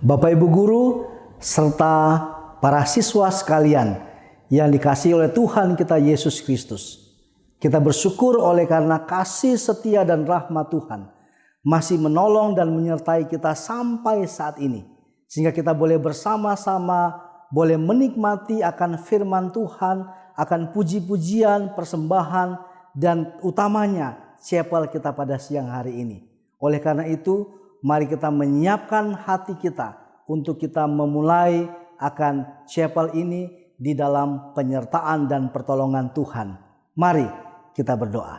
Bapak Ibu Guru serta para siswa sekalian yang dikasihi oleh Tuhan kita Yesus Kristus. Kita bersyukur oleh karena kasih setia dan rahmat Tuhan masih menolong dan menyertai kita sampai saat ini. Sehingga kita boleh bersama-sama boleh menikmati akan firman Tuhan, akan puji-pujian, persembahan, dan utamanya chapel kita pada siang hari ini. Oleh karena itu, mari kita menyiapkan hati kita untuk kita memulai akan chapel ini di dalam penyertaan dan pertolongan Tuhan. Mari kita berdoa.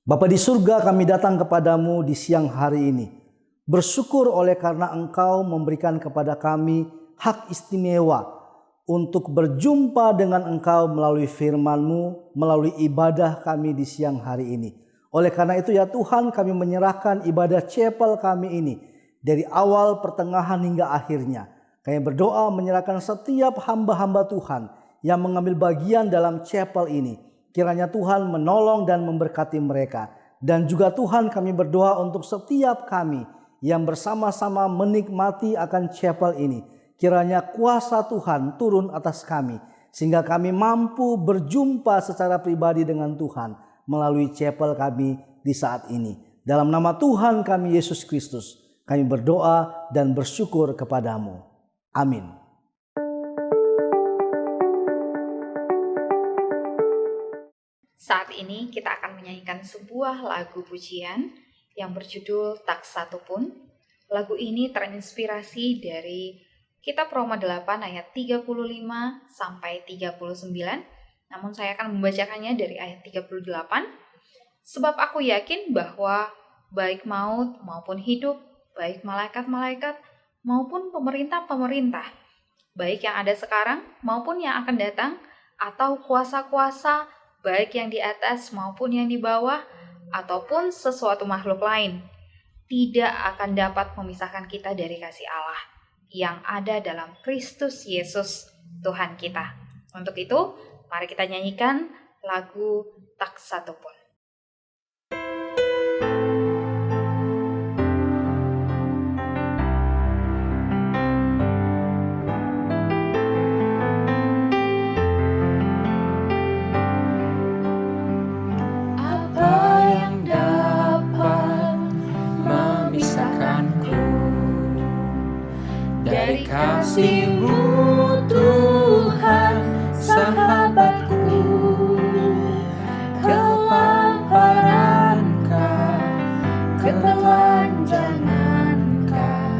Bapa di surga, kami datang kepadamu di siang hari ini. Bersyukur oleh karena Engkau memberikan kepada kami hak istimewa untuk berjumpa dengan Engkau melalui firman-Mu, melalui ibadah kami di siang hari ini. Oleh karena itu ya Tuhan, kami menyerahkan ibadah chapel kami ini dari awal, pertengahan hingga akhirnya. Kami berdoa menyerahkan setiap hamba-hamba Tuhan yang mengambil bagian dalam chapel ini. Kiranya Tuhan menolong dan memberkati mereka. Dan juga Tuhan, kami berdoa untuk setiap kami yang bersama-sama menikmati akan chapel ini. Kiranya kuasa Tuhan turun atas kami sehingga kami mampu berjumpa secara pribadi dengan Tuhan melalui chapel kami di saat ini. Dalam nama Tuhan kami Yesus Kristus, kami berdoa dan bersyukur kepadamu. Amin. Saat ini kita akan menyanyikan sebuah lagu pujian yang berjudul Tak Satu Pun. Lagu ini terinspirasi dari Kitab Roma 8 ayat 35 sampai 39. Namun saya akan membacakannya dari ayat 38. Sebab aku yakin bahwa baik maut maupun hidup, baik malaikat-malaikat maupun pemerintah-pemerintah, baik yang ada sekarang maupun yang akan datang, atau kuasa-kuasa, baik yang di atas maupun yang di bawah, ataupun sesuatu makhluk lain, tidak akan dapat memisahkan kita dari kasih Allah yang ada dalam Kristus Yesus Tuhan kita. Untuk itu, mari kita nyanyikan lagu Tak Satu Pun. Apa yang dapat memisahkanku dari kasih-Mu Tuhan, sahabatku? Kelaparan-Kah, ketelanjangan-Kah,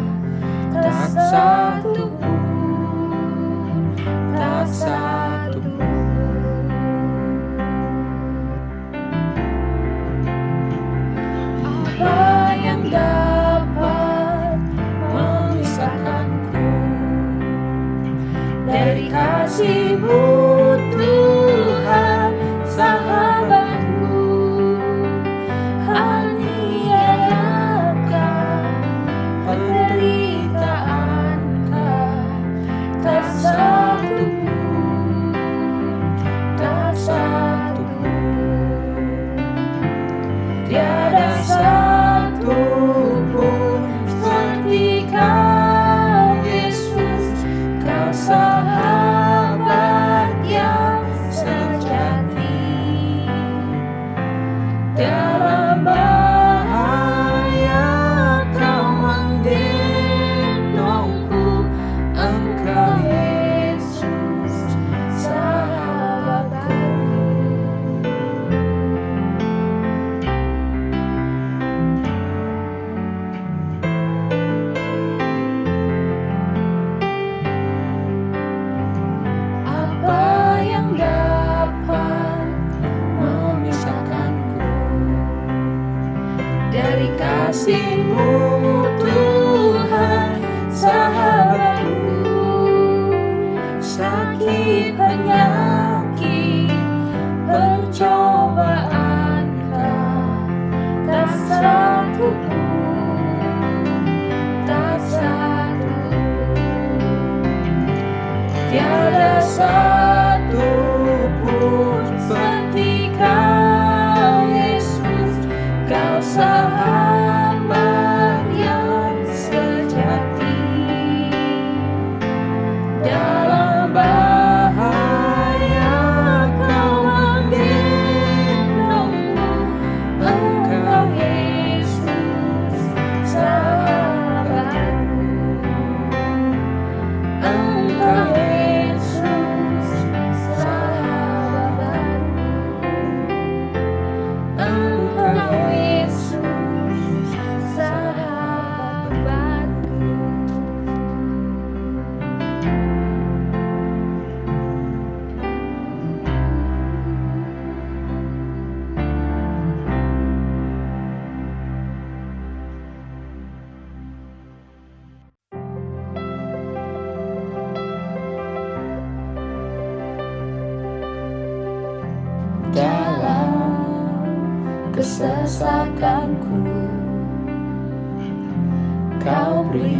tak satu pun, tak satu pun. Apa yang dapat memisahkanku dari kasih-Mu Tuhan, sahabatku? Aniayakah, penderitaan-Kah, tak satu pun, tak satu pun. Tiada satu pun seperti Kau, Yesus. Kau sahabat yang sejati. Dalam bahaya Kau menggendongku. Engkau Yesus, sahabatku. Apa yang dapat memisahkanku dari kasih-Mu Tuhan, sahabatku? Sakit, penyakit, percobaan-Kah, tak satu pun, tak satu pun. Tiada satu pun seperti Kau, Yesus. Kau sahabat kesesakanku. Kau beri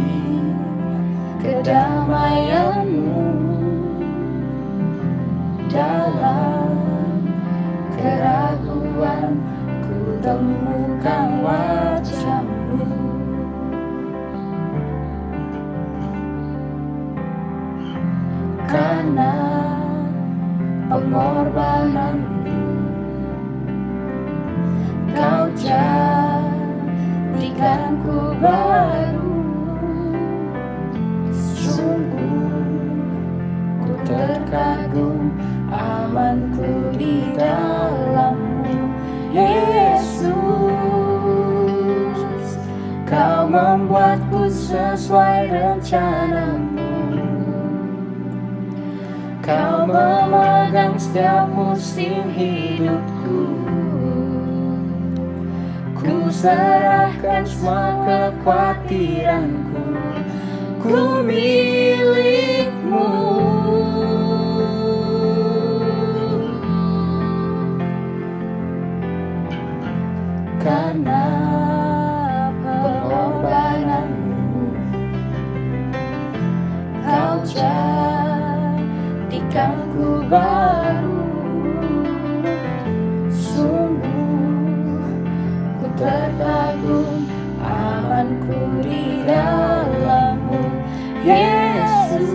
kedamaianmu dalam keraguan, ku temukan wajah-Mu. Karena pengorbanan-Mu, Kau jadikanku baru. Sungguh ku terkagum, amanku di dalam-Mu, Yesus. Kau membuatku sesuai rencana-Mu. Kau memegang setiap musim hidupku. Ku serahkan semua kekhawatiranku, ku milik-Mu. Karena pengorbanan-Mu, Kau jadikanku baru. Sungguh ku terkagum, amanku di dalam-Mu, Yesus.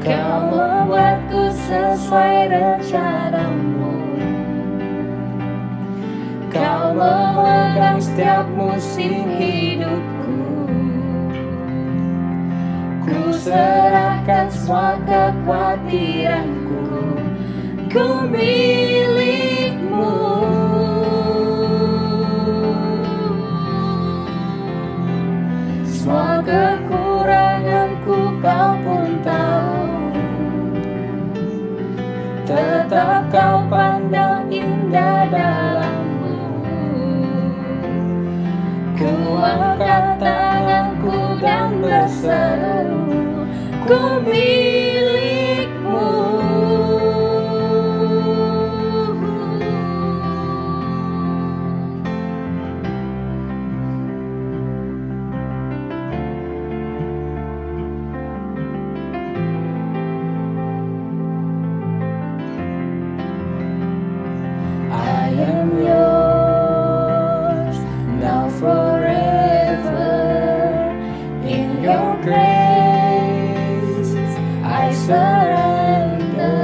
Kau membuatku sesuai rencana-Mu. Kau memegang setiap musim hidupku. Ku serahkan semua kekhawatiranku, ku milik-Mu. Semua kekuranganku Kau pun tahu, tetap Kau pandang indah dalam-Mu. Ku angkat tanganku dan berseru, ku milik-Mu. I am yours now forever. In your grace I surrender.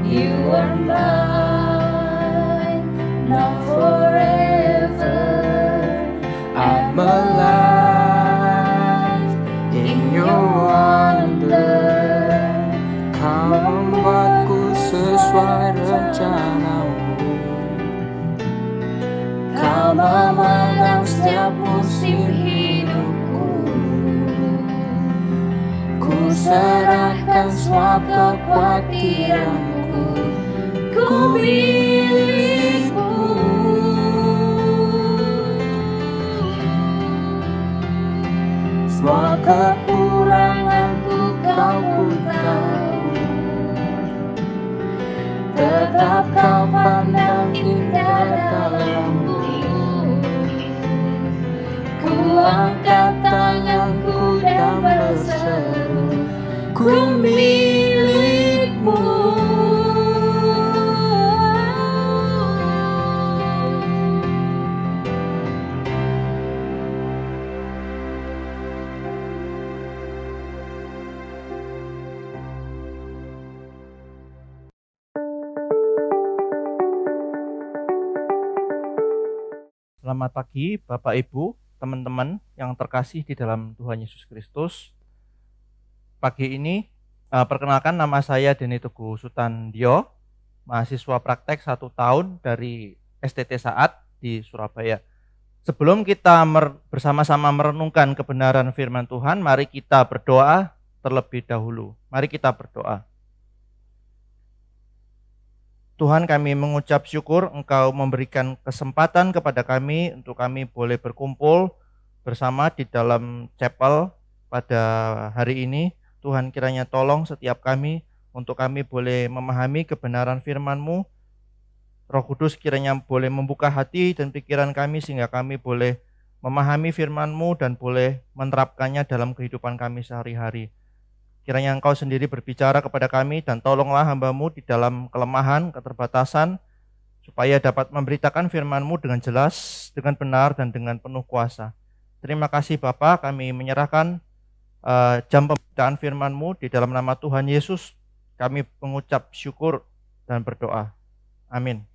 You are mine now forever. I'm alive in your wonder. Kau membuatku sesuai rencana-Mu. Kau memegang setiap musim hidupku. Ku serahkan semua kekhawatiranku, ku milik-Mu. Semua kekuranganku Kau pun tahu, tetap Kau pandang indah dalam-Mu. Ku angkat tanganku dan berseru, ku milik-Mu. Selamat pagi Bapak Ibu, teman-teman yang terkasih di dalam Tuhan Yesus Kristus. Pagi ini perkenalkan, nama saya Denny Teguh Sutandio, mahasiswa praktek 1 tahun dari STT Saat di Surabaya. Sebelum kita bersama-sama merenungkan kebenaran firman Tuhan, mari kita berdoa terlebih dahulu. Mari kita berdoa. Tuhan, kami mengucap syukur Engkau memberikan kesempatan kepada kami untuk kami boleh berkumpul bersama di dalam chapel pada hari ini. Tuhan, kiranya tolong setiap kami untuk kami boleh memahami kebenaran firman-Mu, Roh Kudus kiranya boleh membuka hati dan pikiran kami sehingga kami boleh memahami firman-Mu dan boleh menerapkannya dalam kehidupan kami sehari-hari. Kiranya Engkau sendiri berbicara kepada kami dan tolonglah hamba-Mu di dalam kelemahan, keterbatasan, supaya dapat memberitakan firman-Mu dengan jelas, dengan benar, dan dengan penuh kuasa. Terima kasih Bapa, kami menyerahkan jam pemberitaan firman-Mu di dalam nama Tuhan Yesus. Kami mengucap syukur dan berdoa. Amin.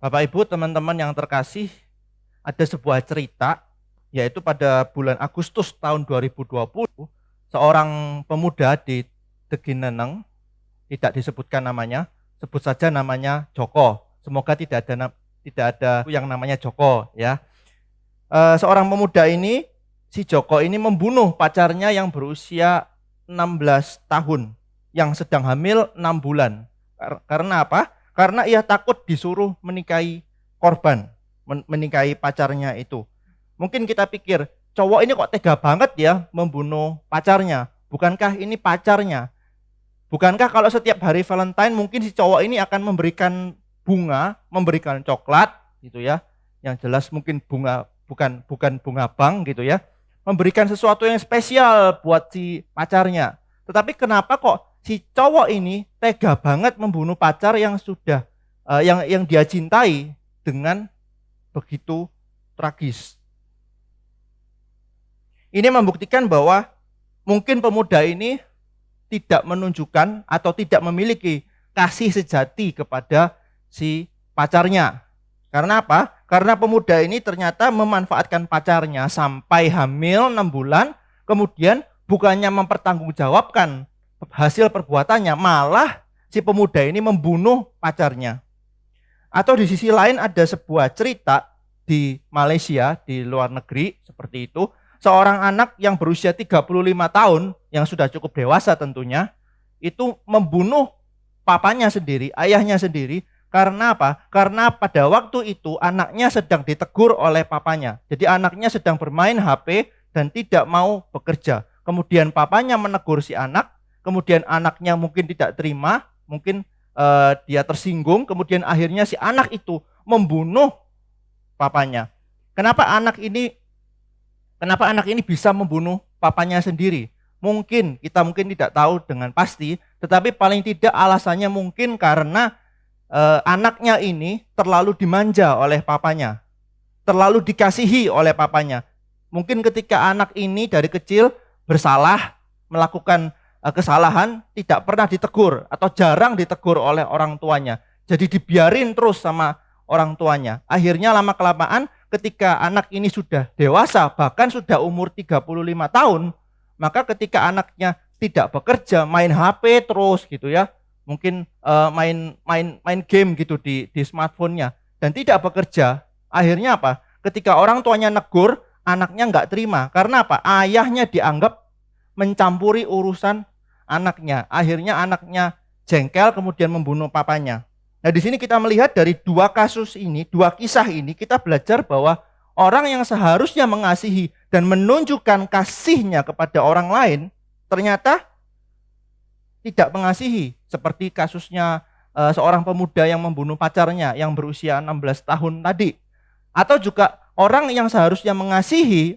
Bapak Ibu, teman-teman yang terkasih, ada sebuah cerita, yaitu pada bulan Agustus tahun 2020, seorang pemuda di Tegineneng, tidak disebutkan namanya, sebut saja namanya Joko. Semoga tidak ada yang namanya Joko, ya. Seorang pemuda ini, si Joko ini membunuh pacarnya yang berusia 16 tahun, yang sedang hamil 6 bulan. Karena apa? Karena ia takut disuruh menikahi korban, menikahi pacarnya itu. Mungkin kita pikir, cowok ini kok tega banget ya membunuh pacarnya. Bukankah ini pacarnya? Bukankah kalau setiap hari Valentine mungkin si cowok ini akan memberikan bunga, memberikan coklat gitu ya. Yang jelas mungkin bunga bukan bunga bank gitu ya. Memberikan sesuatu yang spesial buat si pacarnya. Tetapi kenapa kok si cowok ini tega banget membunuh pacar yang sudah yang dia cintai dengan begitu tragis? Ini membuktikan bahwa mungkin pemuda ini tidak menunjukkan atau tidak memiliki kasih sejati kepada si pacarnya. Karena apa? Karena pemuda ini ternyata memanfaatkan pacarnya sampai hamil 6 bulan, kemudian bukannya mempertanggungjawabkan hasil perbuatannya, malah si pemuda ini membunuh pacarnya. Atau di sisi lain ada sebuah cerita di Malaysia, di luar negeri seperti itu. Seorang anak yang berusia 35 tahun, yang sudah cukup dewasa tentunya, itu membunuh papanya sendiri, ayahnya sendiri. Karena apa? Karena pada waktu itu anaknya sedang ditegur oleh papanya. Jadi anaknya sedang bermain HP dan tidak mau bekerja. Kemudian papanya menegur si anak, kemudian anaknya mungkin tidak terima, mungkin dia tersinggung, kemudian akhirnya si anak itu membunuh papanya. Kenapa anak ini bisa membunuh papanya sendiri? Kita mungkin tidak tahu dengan pasti, tetapi paling tidak alasannya mungkin karena anaknya ini terlalu dimanja oleh papanya, terlalu dikasihi oleh papanya. Mungkin ketika anak ini dari kecil bersalah, melakukan kesalahan, tidak pernah ditegur atau jarang ditegur oleh orang tuanya. Jadi dibiarin terus sama orang tuanya. Akhirnya lama-kelamaan ketika anak ini sudah dewasa, bahkan sudah umur 35 tahun, maka ketika anaknya tidak bekerja, main HP terus gitu ya. Mungkin main game gitu di smartphone-nya dan tidak bekerja. Akhirnya apa? Ketika orang tuanya negur, anaknya nggak terima. Karena apa? Ayahnya dianggap mencampuri urusan anaknya. Akhirnya anaknya jengkel kemudian membunuh papanya. Nah, di sini kita melihat dari dua kasus ini, dua kisah ini, kita belajar bahwa orang yang seharusnya mengasihi dan menunjukkan kasihnya kepada orang lain ternyata tidak mengasihi, seperti kasusnya seorang pemuda yang membunuh pacarnya yang berusia 16 tahun tadi. Atau juga orang yang seharusnya mengasihi,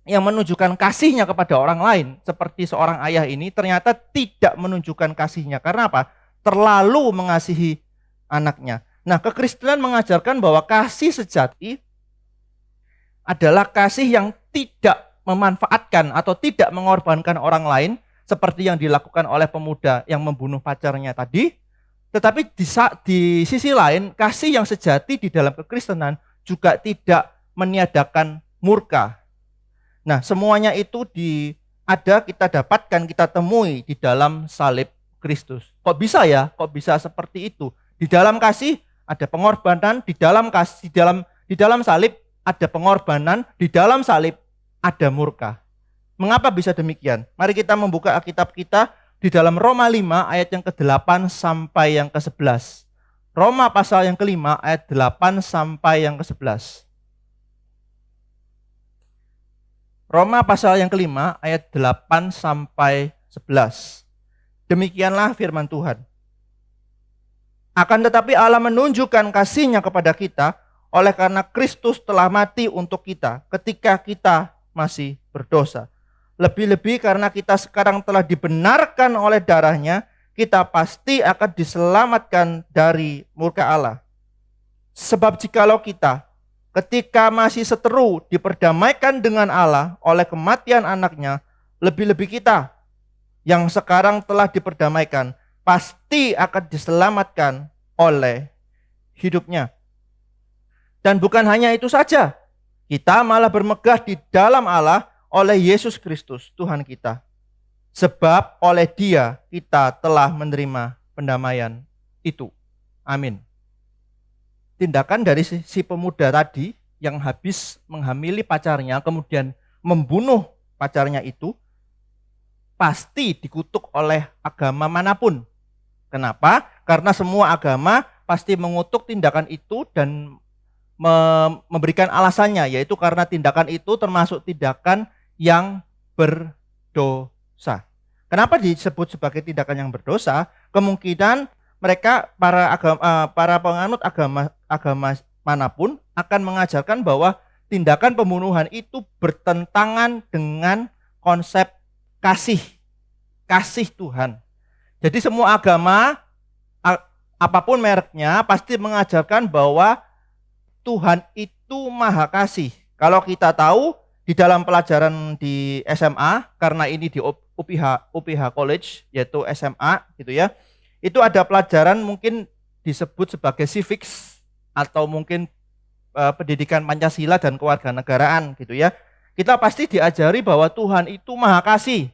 yang menunjukkan kasihnya kepada orang lain, seperti seorang ayah ini ternyata tidak menunjukkan kasihnya. Karena apa? Terlalu mengasihi anaknya. Nah, kekristenan mengajarkan bahwa kasih sejati adalah kasih yang tidak memanfaatkan atau tidak mengorbankan orang lain, seperti yang dilakukan oleh pemuda yang membunuh pacarnya tadi. Tetapi di sisi lain, kasih yang sejati di dalam kekristenan juga tidak meniadakan murka. Nah, semuanya itu kita dapatkan, kita temui di dalam salib Kristus. Kok bisa ya? Kok bisa seperti itu? Di dalam kasih ada pengorbanan, di dalam salib ada pengorbanan, di dalam salib ada murka. Mengapa bisa demikian? Mari kita membuka Alkitab kita di dalam Roma 5 ayat yang ke-8 sampai yang ke-11. Roma pasal yang ke-5 ayat 8 sampai yang ke-11. Roma pasal yang ke-5 ayat 8 sampai 11. Demikianlah firman Tuhan. Akan tetapi Allah menunjukkan kasih-Nya kepada kita oleh karena Kristus telah mati untuk kita ketika kita masih berdosa. Lebih-lebih karena kita sekarang telah dibenarkan oleh darah-Nya, kita pasti akan diselamatkan dari murka Allah. Sebab jikalau kita ketika masih seteru diperdamaikan dengan Allah oleh kematian anaknya, lebih-lebih kita yang sekarang telah diperdamaikan pasti akan diselamatkan oleh hidupnya. Dan bukan hanya itu saja, kita malah bermegah di dalam Allah oleh Yesus Kristus Tuhan kita. Sebab oleh Dia kita telah menerima pendamaian itu. Amin. Tindakan dari si pemuda tadi yang habis menghamili pacarnya kemudian membunuh pacarnya itu pasti dikutuk oleh agama manapun. Kenapa? Karena semua agama pasti mengutuk tindakan itu dan memberikan alasannya, yaitu karena tindakan itu termasuk tindakan yang berdosa. Kenapa disebut sebagai tindakan yang berdosa? Kemungkinan mereka para penganut agama manapun akan mengajarkan bahwa tindakan pembunuhan itu bertentangan dengan konsep kasih Tuhan. Jadi semua agama apapun mereknya pasti mengajarkan bahwa Tuhan itu maha kasih. Kalau kita tahu di dalam pelajaran di SMA, karena ini di UPH College, yaitu SMA gitu ya, itu ada pelajaran mungkin disebut sebagai civics atau mungkin pendidikan Pancasila dan kewarganegaraan gitu ya. Kita pasti diajari bahwa Tuhan itu maha kasih.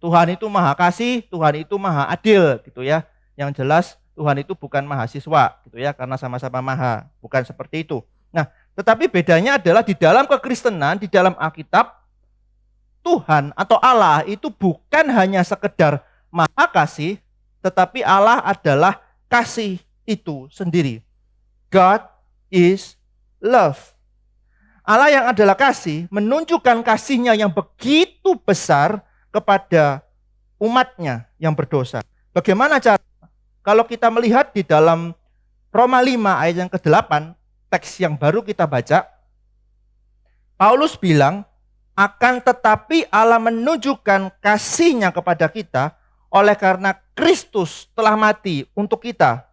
Tuhan itu maha kasih, Tuhan itu maha adil gitu ya. Yang jelas Tuhan itu bukan mahasiswa gitu ya, karena sama-sama maha, bukan seperti itu. Nah, tetapi bedanya adalah di dalam kekristenan, di dalam Alkitab, Tuhan atau Allah itu bukan hanya sekedar maha kasih, tetapi Allah adalah kasih itu sendiri. God is love. Allah yang adalah kasih menunjukkan kasih-Nya yang begitu besar kepada umat-Nya yang berdosa. Bagaimana cara? Kalau kita melihat di dalam Roma 5 ayat yang ke-8, teks yang baru kita baca, Paulus bilang, akan tetapi Allah menunjukkan kasih-Nya kepada kita oleh karena Kristus telah mati untuk kita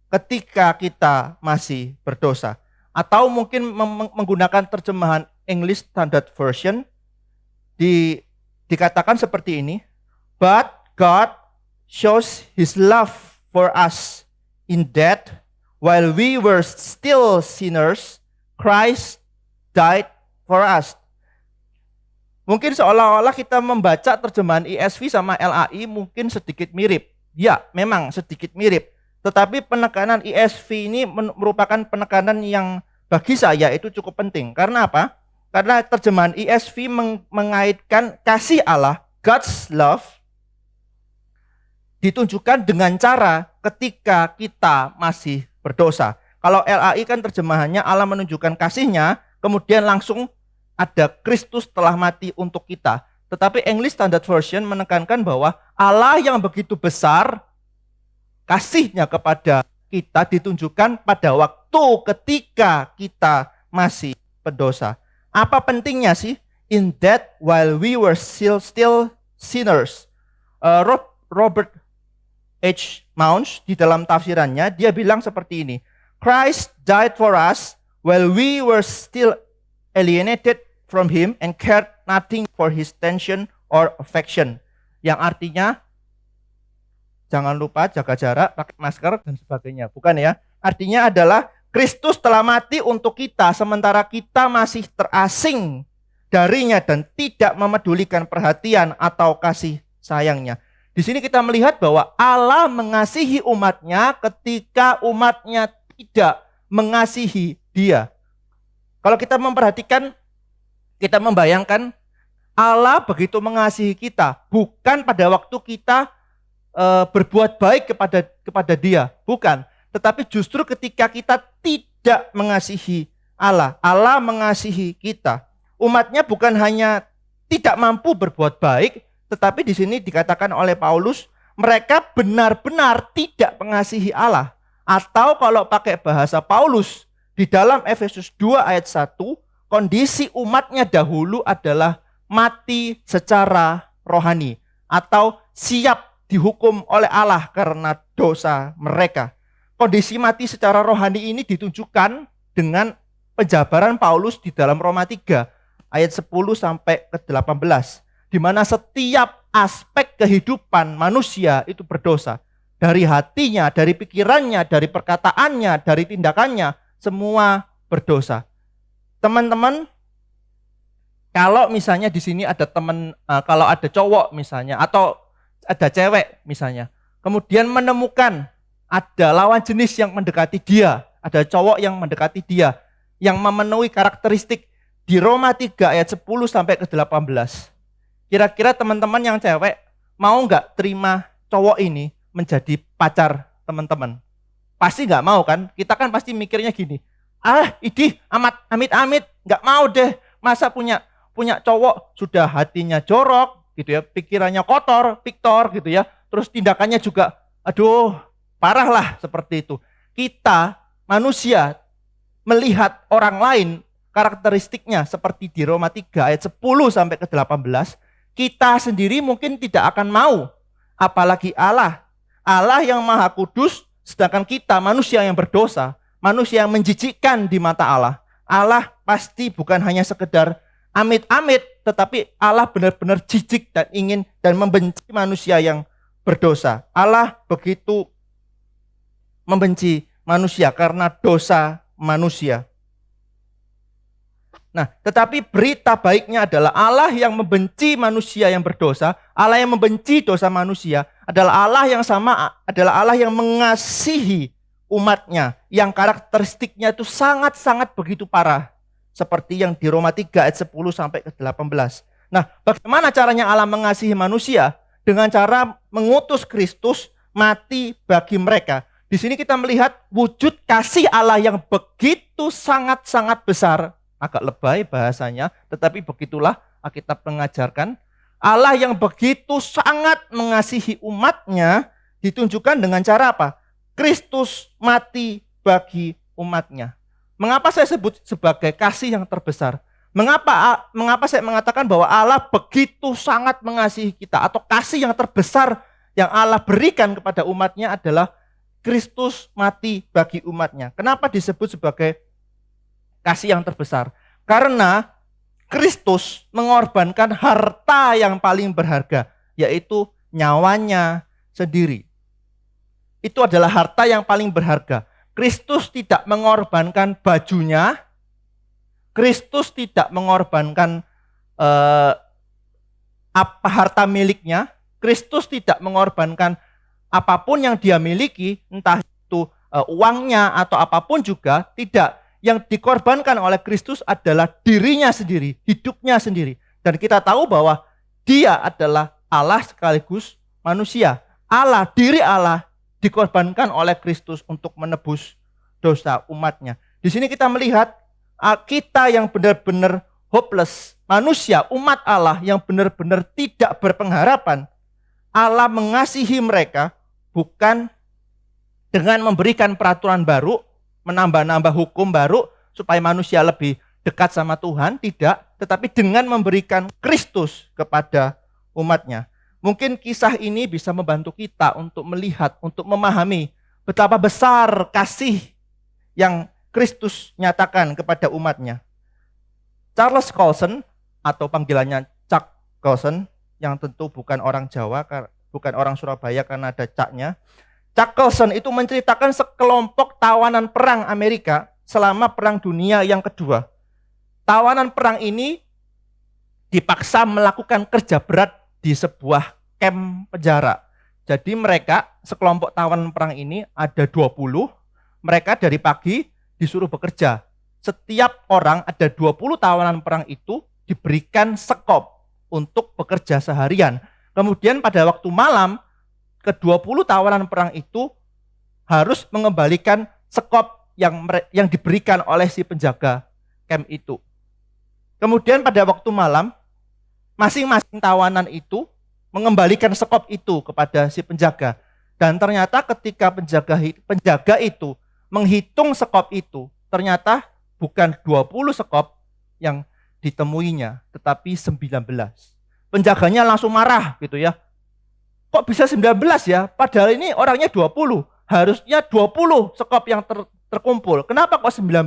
ketika kita masih berdosa. Atau mungkin menggunakan terjemahan English Standard Version, dikatakan seperti ini, but God shows His love for us in that while we were still sinners, Christ died for us. Mungkin seolah-olah kita membaca terjemahan ESV sama LAI mungkin sedikit mirip. Ya, memang sedikit mirip. Tetapi penekanan ESV ini merupakan penekanan yang bagi saya itu cukup penting. Karena apa? Karena terjemahan ESV mengaitkan kasih Allah, God's love, ditunjukkan dengan cara ketika kita masih berdosa. Kalau LAI kan terjemahannya Allah menunjukkan kasih-Nya, kemudian langsung ada Kristus telah mati untuk kita. Tetapi English Standard Version menekankan bahwa Allah yang begitu besar, kasih-Nya kepada kita ditunjukkan pada waktu ketika kita masih berdosa. Apa pentingnya sih? In that while we were still sinners. Robert H. Mounce di dalam tafsirannya, dia bilang seperti ini. Christ died for us while we were still alienated from Him and cared nothing for His attention or affection. Yang artinya, jangan lupa jaga jarak, pakai masker, dan sebagainya. Bukan ya. Artinya adalah Kristus telah mati untuk kita, sementara kita masih terasing darinya dan tidak memedulikan perhatian atau kasih sayangnya. Di sini kita melihat bahwa Allah mengasihi umat-Nya ketika umat-Nya tidak mengasihi Dia. Kalau kita memperhatikan, kita membayangkan Allah begitu mengasihi kita, bukan pada waktu kita berbuat baik kepada Dia, bukan. Tetapi justru ketika kita tidak mengasihi Allah, Allah mengasihi kita. Umat-Nya bukan hanya tidak mampu berbuat baik, tetapi di sini dikatakan oleh Paulus, mereka benar-benar tidak mengasihi Allah. Atau kalau pakai bahasa Paulus, di dalam Efesus 2 ayat 1, kondisi umatnya dahulu adalah mati secara rohani. Atau siap dihukum oleh Allah karena dosa mereka. Kondisi mati secara rohani ini ditunjukkan dengan penjabaran Paulus di dalam Roma 3 ayat 10 sampai ke 18, di mana setiap aspek kehidupan manusia itu berdosa. Dari hatinya, dari pikirannya, dari perkataannya, dari tindakannya, semua berdosa. Teman-teman, kalau misalnya di sini ada kalau ada cowok misalnya atau ada cewek misalnya, kemudian menemukan ada lawan jenis yang mendekati dia, ada cowok yang mendekati dia, yang memenuhi karakteristik di Roma 3 ayat 10 sampai ke 18. Kira-kira teman-teman yang cewek mau nggak terima cowok ini menjadi pacar teman-teman? Pasti nggak mau kan? Kita kan pasti mikirnya gini, amit-amit, nggak mau deh. Masa punya cowok sudah hatinya jorok gitu ya, pikirannya kotor, piktor gitu ya, terus tindakannya juga, aduh, parah lah seperti itu. Kita manusia melihat orang lain karakteristiknya seperti di Roma 3 ayat 10 sampai ke 18, kita sendiri mungkin tidak akan mau. Apalagi Allah yang maha kudus, sedangkan kita manusia yang berdosa, manusia yang menjijikkan di mata Allah. Allah pasti bukan hanya sekedar amit-amit, tetapi Allah benar-benar jijik dan ingin dan membenci manusia yang berdosa. Allah begitu membenci manusia karena dosa manusia. Nah, tetapi berita baiknya adalah Allah yang membenci manusia yang berdosa, Allah yang membenci dosa manusia adalah Allah yang mengasihi umatnya, yang karakteristiknya itu sangat-sangat begitu parah, seperti yang di Roma 3 ayat 10 sampai ke 18. Nah, bagaimana caranya Allah mengasihi manusia? Dengan cara mengutus Kristus mati bagi mereka. Di sini kita melihat wujud kasih Allah yang begitu sangat-sangat besar. Agak lebay bahasanya, tetapi begitulah Alkitab mengajarkan. Allah yang begitu sangat mengasihi umatnya ditunjukkan dengan cara apa? Kristus mati bagi umatnya. Mengapa saya sebut sebagai kasih yang terbesar? Mengapa saya mengatakan bahwa Allah begitu sangat mengasihi kita? Atau kasih yang terbesar yang Allah berikan kepada umatnya adalah Kristus mati bagi umatnya. Kenapa disebut sebagai kasih yang terbesar? Karena Kristus mengorbankan harta yang paling berharga, yaitu nyawanya sendiri. Itu adalah harta yang paling berharga. Kristus tidak mengorbankan bajunya, Kristus tidak mengorbankan harta miliknya, Kristus tidak mengorbankan apapun yang dia miliki, entah itu uangnya atau apapun juga, tidak. Yang dikorbankan oleh Kristus adalah dirinya sendiri, hidupnya sendiri. Dan kita tahu bahwa dia adalah Allah sekaligus manusia. Diri Allah dikorbankan oleh Kristus untuk menebus dosa umatnya. Di sini kita melihat kita yang benar-benar hopeless, manusia, umat Allah yang benar-benar tidak berpengharapan. Allah mengasihi mereka bukan dengan memberikan peraturan baru, menambah-nambah hukum baru supaya manusia lebih dekat sama Tuhan, tidak, tetapi dengan memberikan Kristus kepada umatnya. Mungkin kisah ini bisa membantu kita untuk melihat, untuk memahami betapa besar kasih yang Kristus nyatakan kepada umatnya. Charles Colson, atau panggilannya Chuck Colson, yang tentu bukan orang Jawa, bukan orang Surabaya karena ada caknya. Chuck Colson itu menceritakan sekelompok tawanan perang Amerika selama Perang Dunia yang kedua. Tawanan perang ini dipaksa melakukan kerja berat di sebuah kamp penjara. Jadi mereka, sekelompok tawanan perang ini ada 20, mereka dari pagi disuruh bekerja. Setiap orang, ada 20 tawanan perang itu diberikan sekop untuk bekerja seharian. Kemudian pada waktu malam, ke-20 tawanan perang itu harus mengembalikan sekop yang diberikan oleh si penjaga camp itu. Kemudian pada waktu malam, masing-masing tawanan itu mengembalikan sekop itu kepada si penjaga. Dan ternyata ketika penjaga itu menghitung sekop itu, ternyata bukan 20 sekop yang ditemuinya, tetapi 19. Penjaganya langsung marah gitu ya. Kok bisa 19 ya? Padahal ini orangnya 20. Harusnya 20 sekop yang terkumpul. Kenapa kok 19?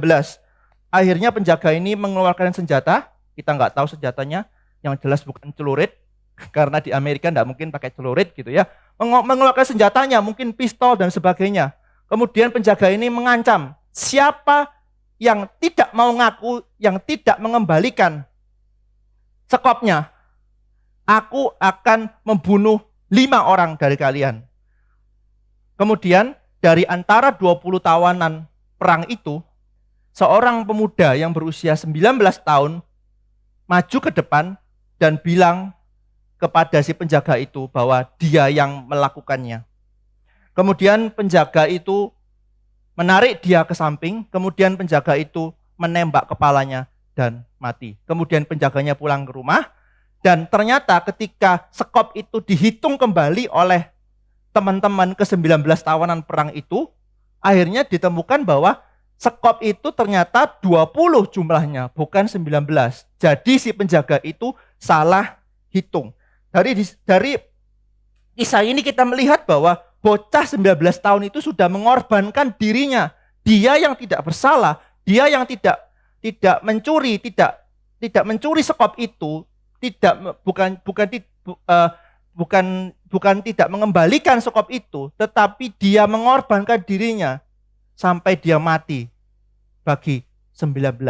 Akhirnya penjaga ini mengeluarkan senjata. Kita nggak tahu senjatanya. Yang jelas bukan celurit. Karena di Amerika nggak mungkin pakai celurit gitu ya. Mengeluarkan senjatanya, mungkin pistol dan sebagainya. Kemudian penjaga ini mengancam, siapa yang tidak mau ngaku, yang tidak mengembalikan sekopnya, aku akan membunuh 5 orang dari kalian. Kemudian dari antara 20 tawanan perang itu, seorang pemuda yang berusia 19 tahun maju ke depan dan bilang kepada si penjaga itu bahwa dia yang melakukannya. Kemudian penjaga itu menarik dia ke samping, kemudian penjaga itu menembak kepalanya dan mati. Kemudian penjaganya pulang ke rumah, dan ternyata ketika sekop itu dihitung kembali oleh teman-teman ke-19 tawanan perang itu, akhirnya ditemukan bahwa sekop itu ternyata 20 jumlahnya, bukan 19. Jadi si penjaga itu salah hitung. Dari kisah ini kita melihat bahwa bocah 19 tahun itu sudah mengorbankan dirinya. Dia yang tidak bersalah, dia yang tidak mencuri, tidak mencuri sekop itu, bukan tidak mengembalikan sekop itu, tetapi dia mengorbankan dirinya sampai dia mati bagi 19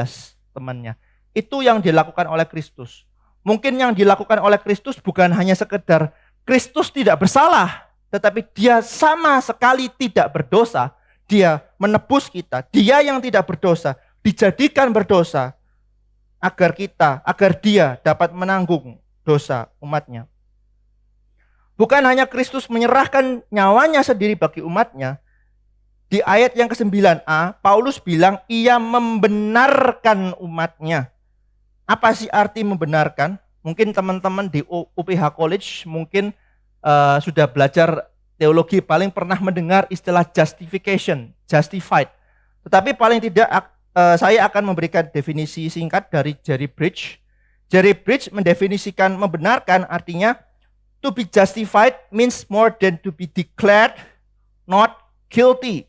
temannya. Itu yang dilakukan oleh Kristus. Mungkin yang dilakukan oleh Kristus bukan hanya sekedar Kristus tidak bersalah, tetapi dia sama sekali tidak berdosa. Dia menebus kita. Dia yang tidak berdosa dijadikan berdosa agar dia dapat menanggung dosa umatnya. Bukan hanya Kristus menyerahkan nyawanya sendiri bagi umatnya. Di ayat yang ke-9a, Paulus bilang ia membenarkan umatnya. Apa sih arti membenarkan? Mungkin teman-teman di UPH College mungkin sudah belajar teologi, paling pernah mendengar istilah justification, justified. Tetapi paling tidak saya akan memberikan definisi singkat dari Jerry Bridge. Jerry Bridge mendefinisikan membenarkan artinya to be justified means more than to be declared not guilty.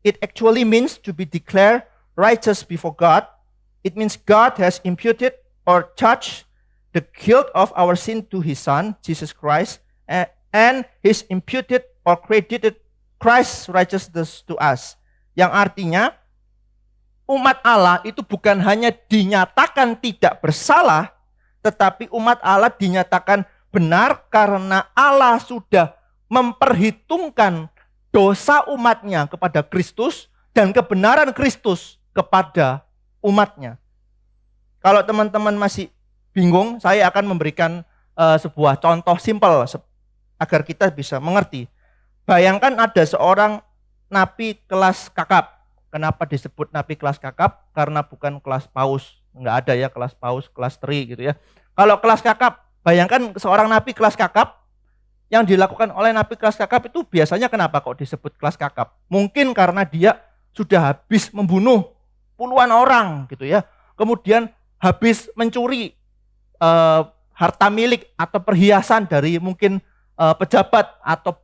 It actually means to be declared righteous before God. It means God has imputed or charged the guilt of our sin to His Son, Jesus Christ, and He's imputed or credited Christ's righteousness to us. Yang artinya, umat Allah itu bukan hanya dinyatakan tidak bersalah, tetapi umat Allah dinyatakan benar karena Allah sudah memperhitungkan dosa umatnya kepada Kristus dan kebenaran Kristus kepada umatnya. Kalau teman-teman masih bingung, saya akan memberikan sebuah contoh simpel agar kita bisa mengerti. Bayangkan ada seorang napi kelas kakap. Kenapa disebut napi kelas kakap? Karena bukan kelas paus. Enggak ada ya kelas paus, kelas teri gitu ya. Kalau kelas kakap, bayangkan seorang napi kelas kakap, yang dilakukan oleh napi kelas kakap itu biasanya kenapa kok disebut kelas kakap? Mungkin karena dia sudah habis membunuh puluhan orang gitu ya. Kemudian habis mencuri harta milik atau perhiasan dari mungkin pejabat atau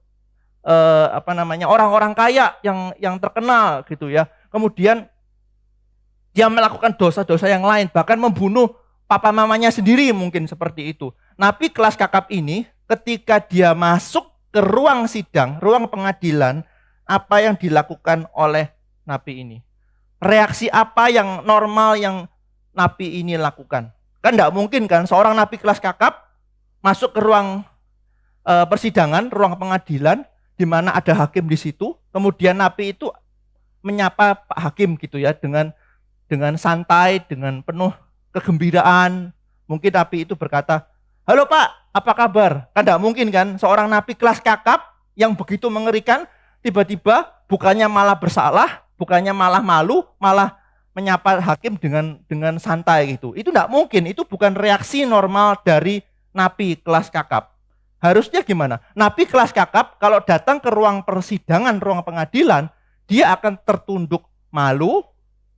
orang-orang kaya yang terkenal gitu ya. Kemudian dia melakukan dosa-dosa yang lain, bahkan membunuh papa mamanya sendiri mungkin seperti itu. Napi kelas kakap ini ketika dia masuk ke ruang sidang, ruang pengadilan, apa yang dilakukan oleh napi ini? Reaksi apa yang normal yang napi ini lakukan? Kan enggak mungkin kan seorang napi kelas kakap masuk ke ruang persidangan, ruang pengadilan di mana ada hakim di situ, kemudian napi itu menyapa Pak Hakim gitu ya dengan santai, dengan penuh kegembiraan. Mungkin napi itu berkata, "Halo Pak, apa kabar?" Kan enggak mungkin kan seorang napi kelas kakap yang begitu mengerikan tiba-tiba bukannya malah bersalah, bukannya malah malu, malah menyapa hakim dengan santai gitu. Itu enggak mungkin, itu bukan reaksi normal dari napi kelas kakap. Harusnya gimana? Nabi kelas kakap kalau datang ke ruang persidangan, ruang pengadilan, dia akan tertunduk malu,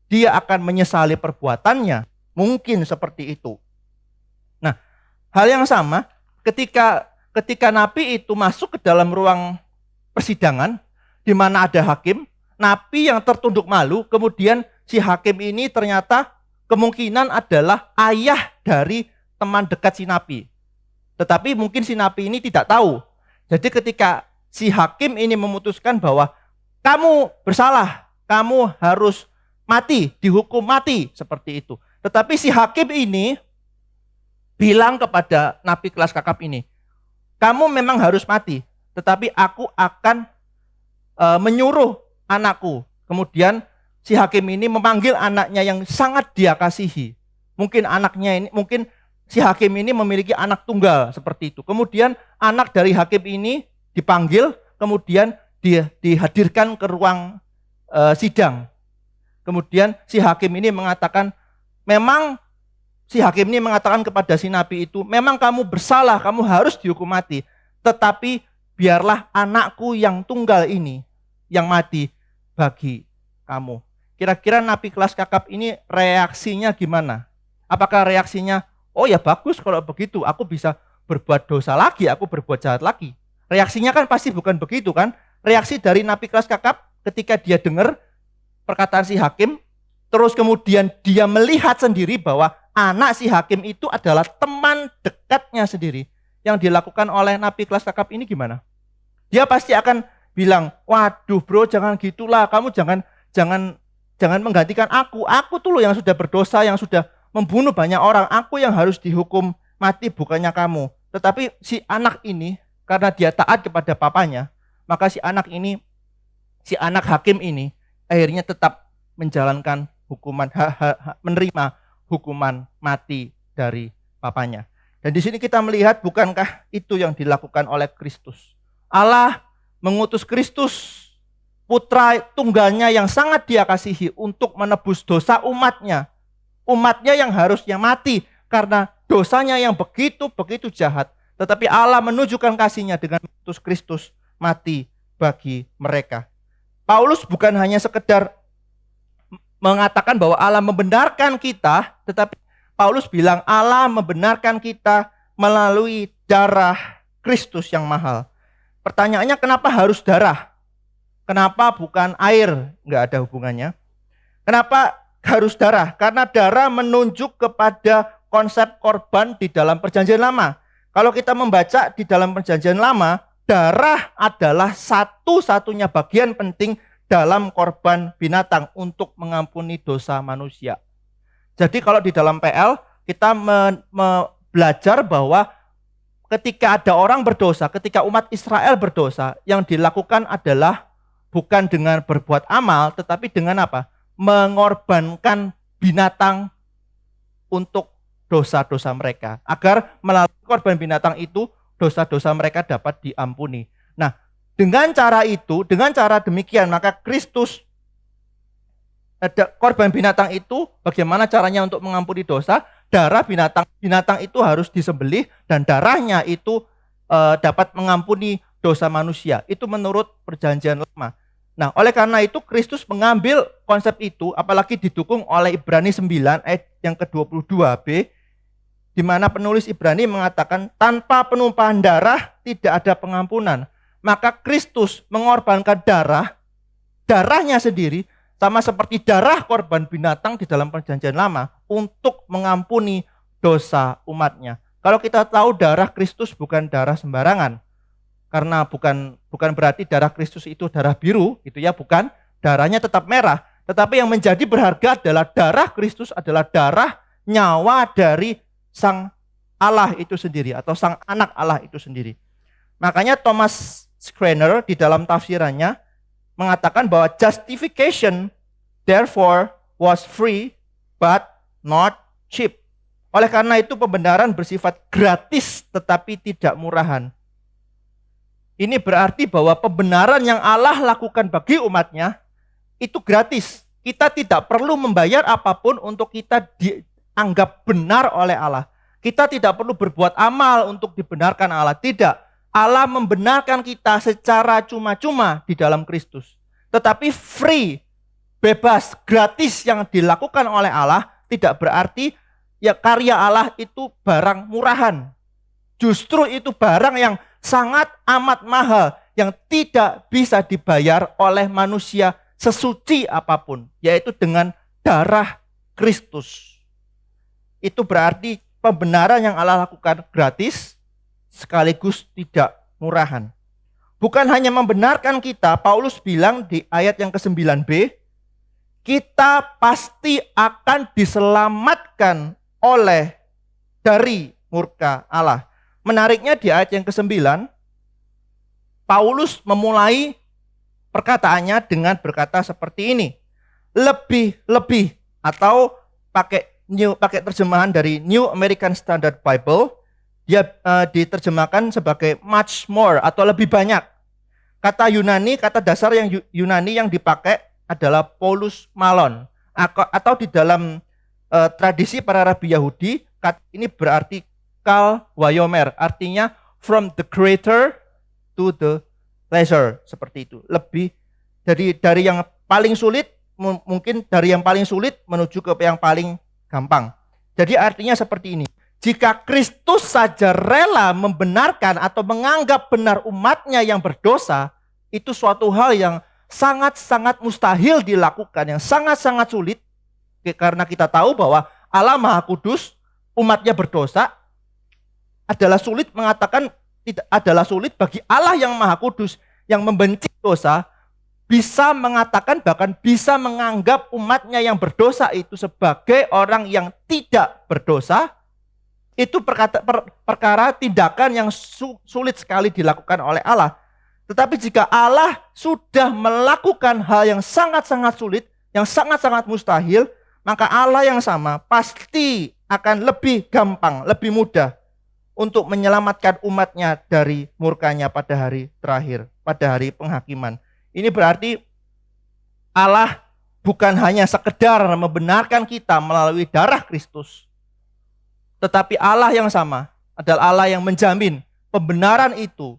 dia akan menyesali perbuatannya. Mungkin seperti itu. Nah, hal yang sama ketika napi itu masuk ke dalam ruang persidangan di mana ada hakim, napi yang tertunduk malu, kemudian si hakim ini ternyata kemungkinan adalah ayah dari teman dekat si napi. Tetapi mungkin si napi ini tidak tahu. Jadi ketika si hakim ini memutuskan bahwa kamu bersalah, kamu harus mati, dihukum mati, seperti itu. Tetapi si hakim ini bilang kepada napi kelas kakap ini, kamu memang harus mati, tetapi aku akan menyuruh anakku. Kemudian si hakim ini memanggil anaknya yang sangat dia kasihi. Mungkin si hakim ini memiliki anak tunggal seperti itu. Kemudian anak dari hakim ini dipanggil, kemudian dia dihadirkan ke ruang sidang. Kemudian si hakim ini mengatakan, kepada si napi itu, memang kamu bersalah, kamu harus dihukum mati. Tetapi biarlah anakku yang tunggal ini yang mati bagi kamu. Kira-kira napi kelas kakap ini reaksinya gimana? Apakah reaksinya, oh ya bagus kalau begitu, aku bisa berbuat dosa lagi, aku berbuat jahat lagi. Reaksinya kan pasti bukan begitu kan? Reaksi dari napi kelas kakap ketika dia dengar perkataan si hakim, terus kemudian dia melihat sendiri bahwa anak si hakim itu adalah teman dekatnya sendiri. Yang dilakukan oleh napi kelas kakap ini gimana? Dia pasti akan bilang, waduh bro, jangan gitulah, kamu jangan menggantikan aku tuh loh yang sudah berdosa, yang sudah membunuh banyak orang, aku yang harus dihukum mati bukannya kamu. Tetapi si anak ini, karena dia taat kepada papanya, maka si anak hakim ini akhirnya tetap menjalankan menerima hukuman mati dari papanya. Dan di sini kita melihat, bukankah itu yang dilakukan oleh Kristus? Allah mengutus Kristus, putra tunggalnya yang sangat dia kasihi, untuk menebus dosa umatnya. Umatnya yang harusnya mati karena dosanya yang begitu jahat. Tetapi Allah menunjukkan kasihnya dengan mengutus Kristus mati bagi mereka. Paulus bukan hanya sekedar mengatakan bahwa Allah membenarkan kita, tetapi Paulus bilang Allah membenarkan kita melalui darah Kristus yang mahal. Pertanyaannya, kenapa harus darah? Kenapa bukan air? Enggak ada hubungannya. Kenapa harus darah? Karena darah menunjuk kepada konsep korban di dalam Perjanjian Lama. Kalau kita membaca di dalam Perjanjian Lama, darah adalah satu-satunya bagian penting dalam korban binatang untuk mengampuni dosa manusia. Jadi kalau di dalam PL kita belajar bahwa ketika ada orang berdosa, ketika umat Israel berdosa, yang dilakukan adalah bukan dengan berbuat amal, tetapi dengan apa? Mengorbankan binatang untuk dosa-dosa mereka. Agar melalui korban binatang itu, dosa-dosa mereka dapat diampuni. Nah, dengan cara itu, dengan cara demikian, maka Kristus, korban binatang itu bagaimana caranya untuk mengampuni dosa? Darah binatang itu harus disembelih dan darahnya itu dapat mengampuni dosa manusia. Itu menurut Perjanjian Lama. Nah, oleh karena itu Kristus mengambil konsep itu, apalagi didukung oleh Ibrani 9 ayat yang ke-22b, di mana penulis Ibrani mengatakan tanpa penumpahan darah tidak ada pengampunan. Maka Kristus mengorbankan darahnya sendiri, sama seperti darah korban binatang di dalam Perjanjian Lama, untuk mengampuni dosa umatnya. Kalau kita tahu darah Kristus bukan darah sembarangan, karena bukan berarti darah Kristus itu darah biru, gitu ya, bukan. Darahnya tetap merah, tetapi yang menjadi berharga adalah darah Kristus adalah darah nyawa dari Sang Allah itu sendiri, atau Sang Anak Allah itu sendiri. Makanya Thomas Schreiner di dalam tafsirannya mengatakan bahwa justification therefore was free but not cheap. Oleh karena itu pembenaran bersifat gratis tetapi tidak murahan. Ini berarti bahwa pembenaran yang Allah lakukan bagi umatnya itu gratis. Kita tidak perlu membayar apapun untuk kita dianggap benar oleh Allah. Kita tidak perlu berbuat amal untuk dibenarkan Allah. Tidak. Allah membenarkan kita secara cuma-cuma di dalam Kristus. Tetapi free, bebas, gratis yang dilakukan oleh Allah tidak berarti ya karya Allah itu barang murahan. Justru itu barang yang sangat amat mahal yang tidak bisa dibayar oleh manusia sesuci apapun, yaitu dengan darah Kristus. Itu berarti pembenaran yang Allah lakukan gratis sekaligus tidak murahan. Bukan hanya membenarkan kita, Paulus bilang di ayat yang ke-9b, kita pasti akan diselamatkan dari murka Allah. Menariknya di ayat yang ke-9, Paulus memulai perkataannya dengan berkata seperti ini. Lebih atau pakai terjemahan dari New American Standard Bible, dia diterjemahkan sebagai much more atau lebih banyak. Kata dasar yang Yunani yang dipakai adalah polus malon, atau di dalam tradisi para rabi Yahudi, kata ini berarti kal wayomer, artinya from the greater to the lesser, seperti itu. Lebih dari yang paling sulit, mungkin dari yang paling sulit menuju ke yang paling gampang. Jadi artinya seperti ini. Jika Kristus saja rela membenarkan atau menganggap benar umatnya yang berdosa, itu suatu hal yang sangat-sangat mustahil dilakukan, yang sangat-sangat sulit. Karena kita tahu bahwa Allah Maha Kudus, umatnya berdosa, adalah sulit bagi Allah yang Maha Kudus yang membenci dosa bisa mengatakan, bahkan bisa menganggap umatnya yang berdosa itu sebagai orang yang tidak berdosa. Itu perkara tindakan yang sulit sekali dilakukan oleh Allah. Tetapi jika Allah sudah melakukan hal yang sangat-sangat sulit, yang sangat-sangat mustahil, maka Allah yang sama pasti akan lebih gampang, lebih mudah untuk menyelamatkan umatnya dari murkanya pada hari terakhir, pada hari penghakiman. Ini berarti Allah bukan hanya sekedar membenarkan kita melalui darah Kristus, tetapi Allah yang sama adalah Allah yang menjamin pembenaran itu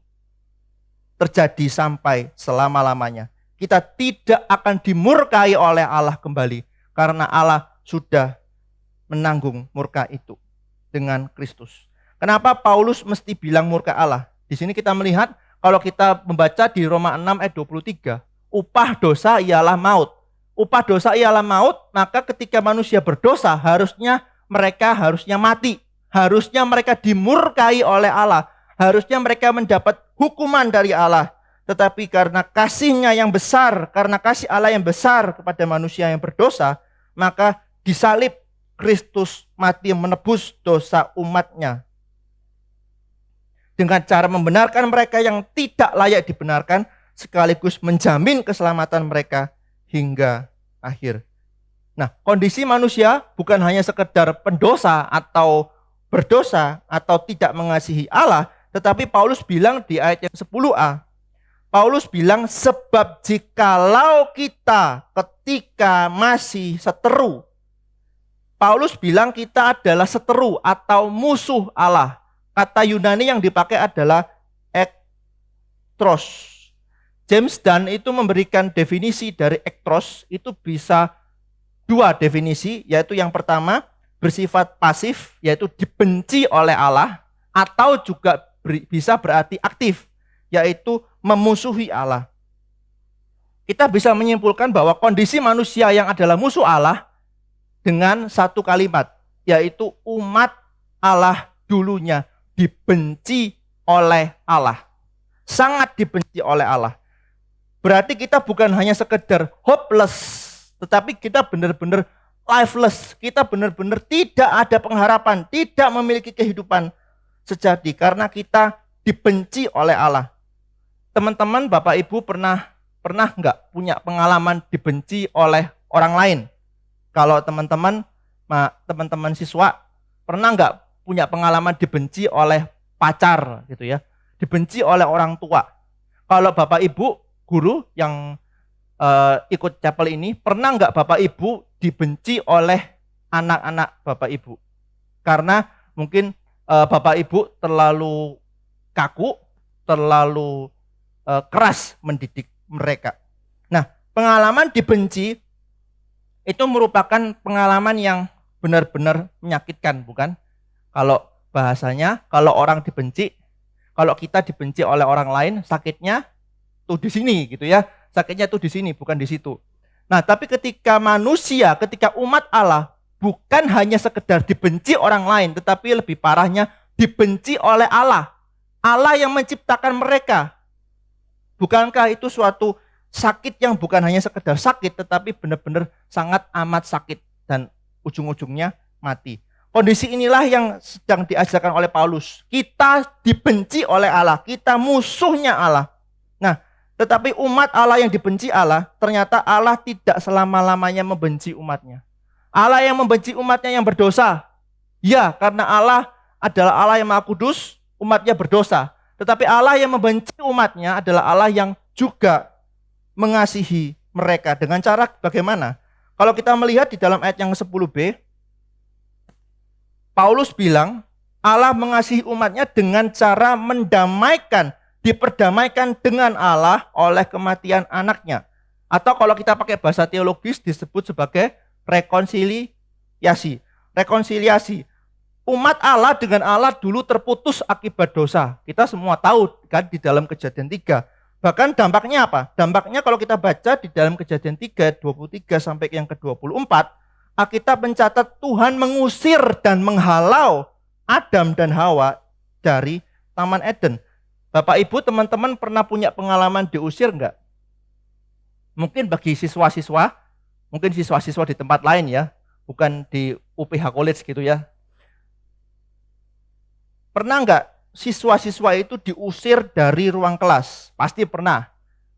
terjadi sampai selama-lamanya. Kita tidak akan dimurkai oleh Allah kembali karena Allah sudah menanggung murka itu dengan Kristus. Kenapa Paulus mesti bilang murka Allah? Di sini kita melihat kalau kita membaca di Roma 6 ayat 23, upah dosa ialah maut. Upah dosa ialah maut, maka ketika manusia berdosa mereka harusnya mati. Harusnya mereka dimurkai oleh Allah. Harusnya mereka mendapat hukuman dari Allah. Tetapi karena kasih-Nya yang besar, karena kasih Allah yang besar kepada manusia yang berdosa, maka disalib Kristus mati menebus dosa umatnya. Dengan cara membenarkan mereka yang tidak layak dibenarkan, sekaligus menjamin keselamatan mereka hingga akhir. Nah, kondisi manusia bukan hanya sekedar pendosa atau berdosa atau tidak mengasihi Allah, tetapi Paulus bilang di ayat yang 10a, Paulus bilang sebab jikalau kita ketika masih seteru, Paulus bilang kita adalah seteru atau musuh Allah. Kata Yunani yang dipakai adalah ektros. James Dunn itu memberikan definisi dari ektros, itu bisa dua definisi, yaitu yang pertama bersifat pasif, yaitu dibenci oleh Allah, atau juga bisa berarti aktif, yaitu memusuhi Allah. Kita bisa menyimpulkan bahwa kondisi manusia yang adalah musuh Allah dengan satu kalimat, yaitu umat Allah dulunya dibenci oleh Allah. Sangat dibenci oleh Allah. Berarti kita bukan hanya sekedar hopeless, tetapi kita benar-benar lifeless. Kita benar-benar tidak ada pengharapan, tidak memiliki kehidupan sejati karena kita dibenci oleh Allah. Teman-teman, Bapak Ibu pernah nggak punya pengalaman dibenci oleh orang lain? Kalau teman-teman siswa pernah nggak punya pengalaman dibenci oleh pacar gitu ya, dibenci oleh orang tua? Kalau Bapak Ibu guru yang ikut chapel ini, pernah nggak Bapak Ibu dibenci oleh anak-anak Bapak Ibu? Karena mungkin Bapak Ibu terlalu kaku, terlalu keras mendidik mereka. Nah, pengalaman dibenci itu merupakan pengalaman yang benar-benar menyakitkan, bukan? Kalau bahasanya, kalau orang dibenci, kalau kita dibenci oleh orang lain, sakitnya tuh di sini gitu ya. Sakitnya tuh di sini, bukan di situ. Nah, tapi ketika manusia, ketika umat Allah bukan hanya sekedar dibenci orang lain, tetapi lebih parahnya dibenci oleh Allah. Allah yang menciptakan mereka. Bukankah itu suatu sakit yang bukan hanya sekedar sakit, tetapi benar-benar sangat amat sakit dan ujung-ujungnya mati. Kondisi inilah yang sedang diajarkan oleh Paulus. Kita dibenci oleh Allah, kita musuhnya Allah. Nah, tetapi umat Allah yang dibenci Allah, ternyata Allah tidak selama-lamanya membenci umatnya. Allah yang membenci umatnya yang berdosa. Ya, karena Allah adalah Allah yang Maha Kudus, umatnya berdosa. Tetapi Allah yang membenci umatnya adalah Allah yang juga mengasihi mereka. Dengan cara bagaimana? Kalau kita melihat di dalam ayat yang 10b, Paulus bilang, Allah mengasihi umatnya dengan cara mendamaikan, diperdamaikan dengan Allah oleh kematian anaknya. Atau kalau kita pakai bahasa teologis disebut sebagai rekonsiliasi. Rekonsiliasi. Umat Allah dengan Allah dulu terputus akibat dosa. Kita semua tahu kan di dalam Kejadian 3. Bahkan dampaknya apa? Dampaknya kalau kita baca di dalam Kejadian 3, 23 sampai yang ke-24, Alkitab mencatat Tuhan mengusir dan menghalau Adam dan Hawa dari Taman Eden. Bapak Ibu, teman-teman pernah punya pengalaman diusir enggak? Mungkin bagi siswa-siswa, mungkin siswa-siswa di tempat lain ya, bukan di UPH College gitu ya. Pernah enggak siswa-siswa itu diusir dari ruang kelas? Pasti pernah.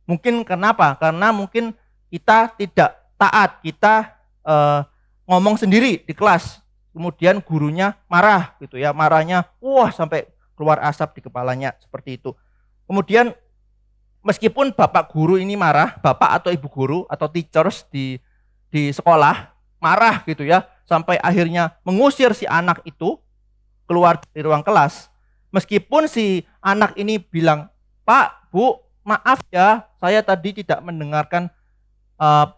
Mungkin kenapa? Karena mungkin kita tidak taat, kita ngomong sendiri di kelas, kemudian gurunya marah gitu ya, marahnya wah sampai keluar asap di kepalanya seperti itu. Kemudian meskipun bapak guru ini marah, bapak atau ibu guru atau teachers di sekolah marah gitu ya, sampai akhirnya mengusir si anak itu keluar dari ruang kelas. Meskipun si anak ini bilang, "Pak, Bu, maaf ya, saya tadi tidak mendengarkan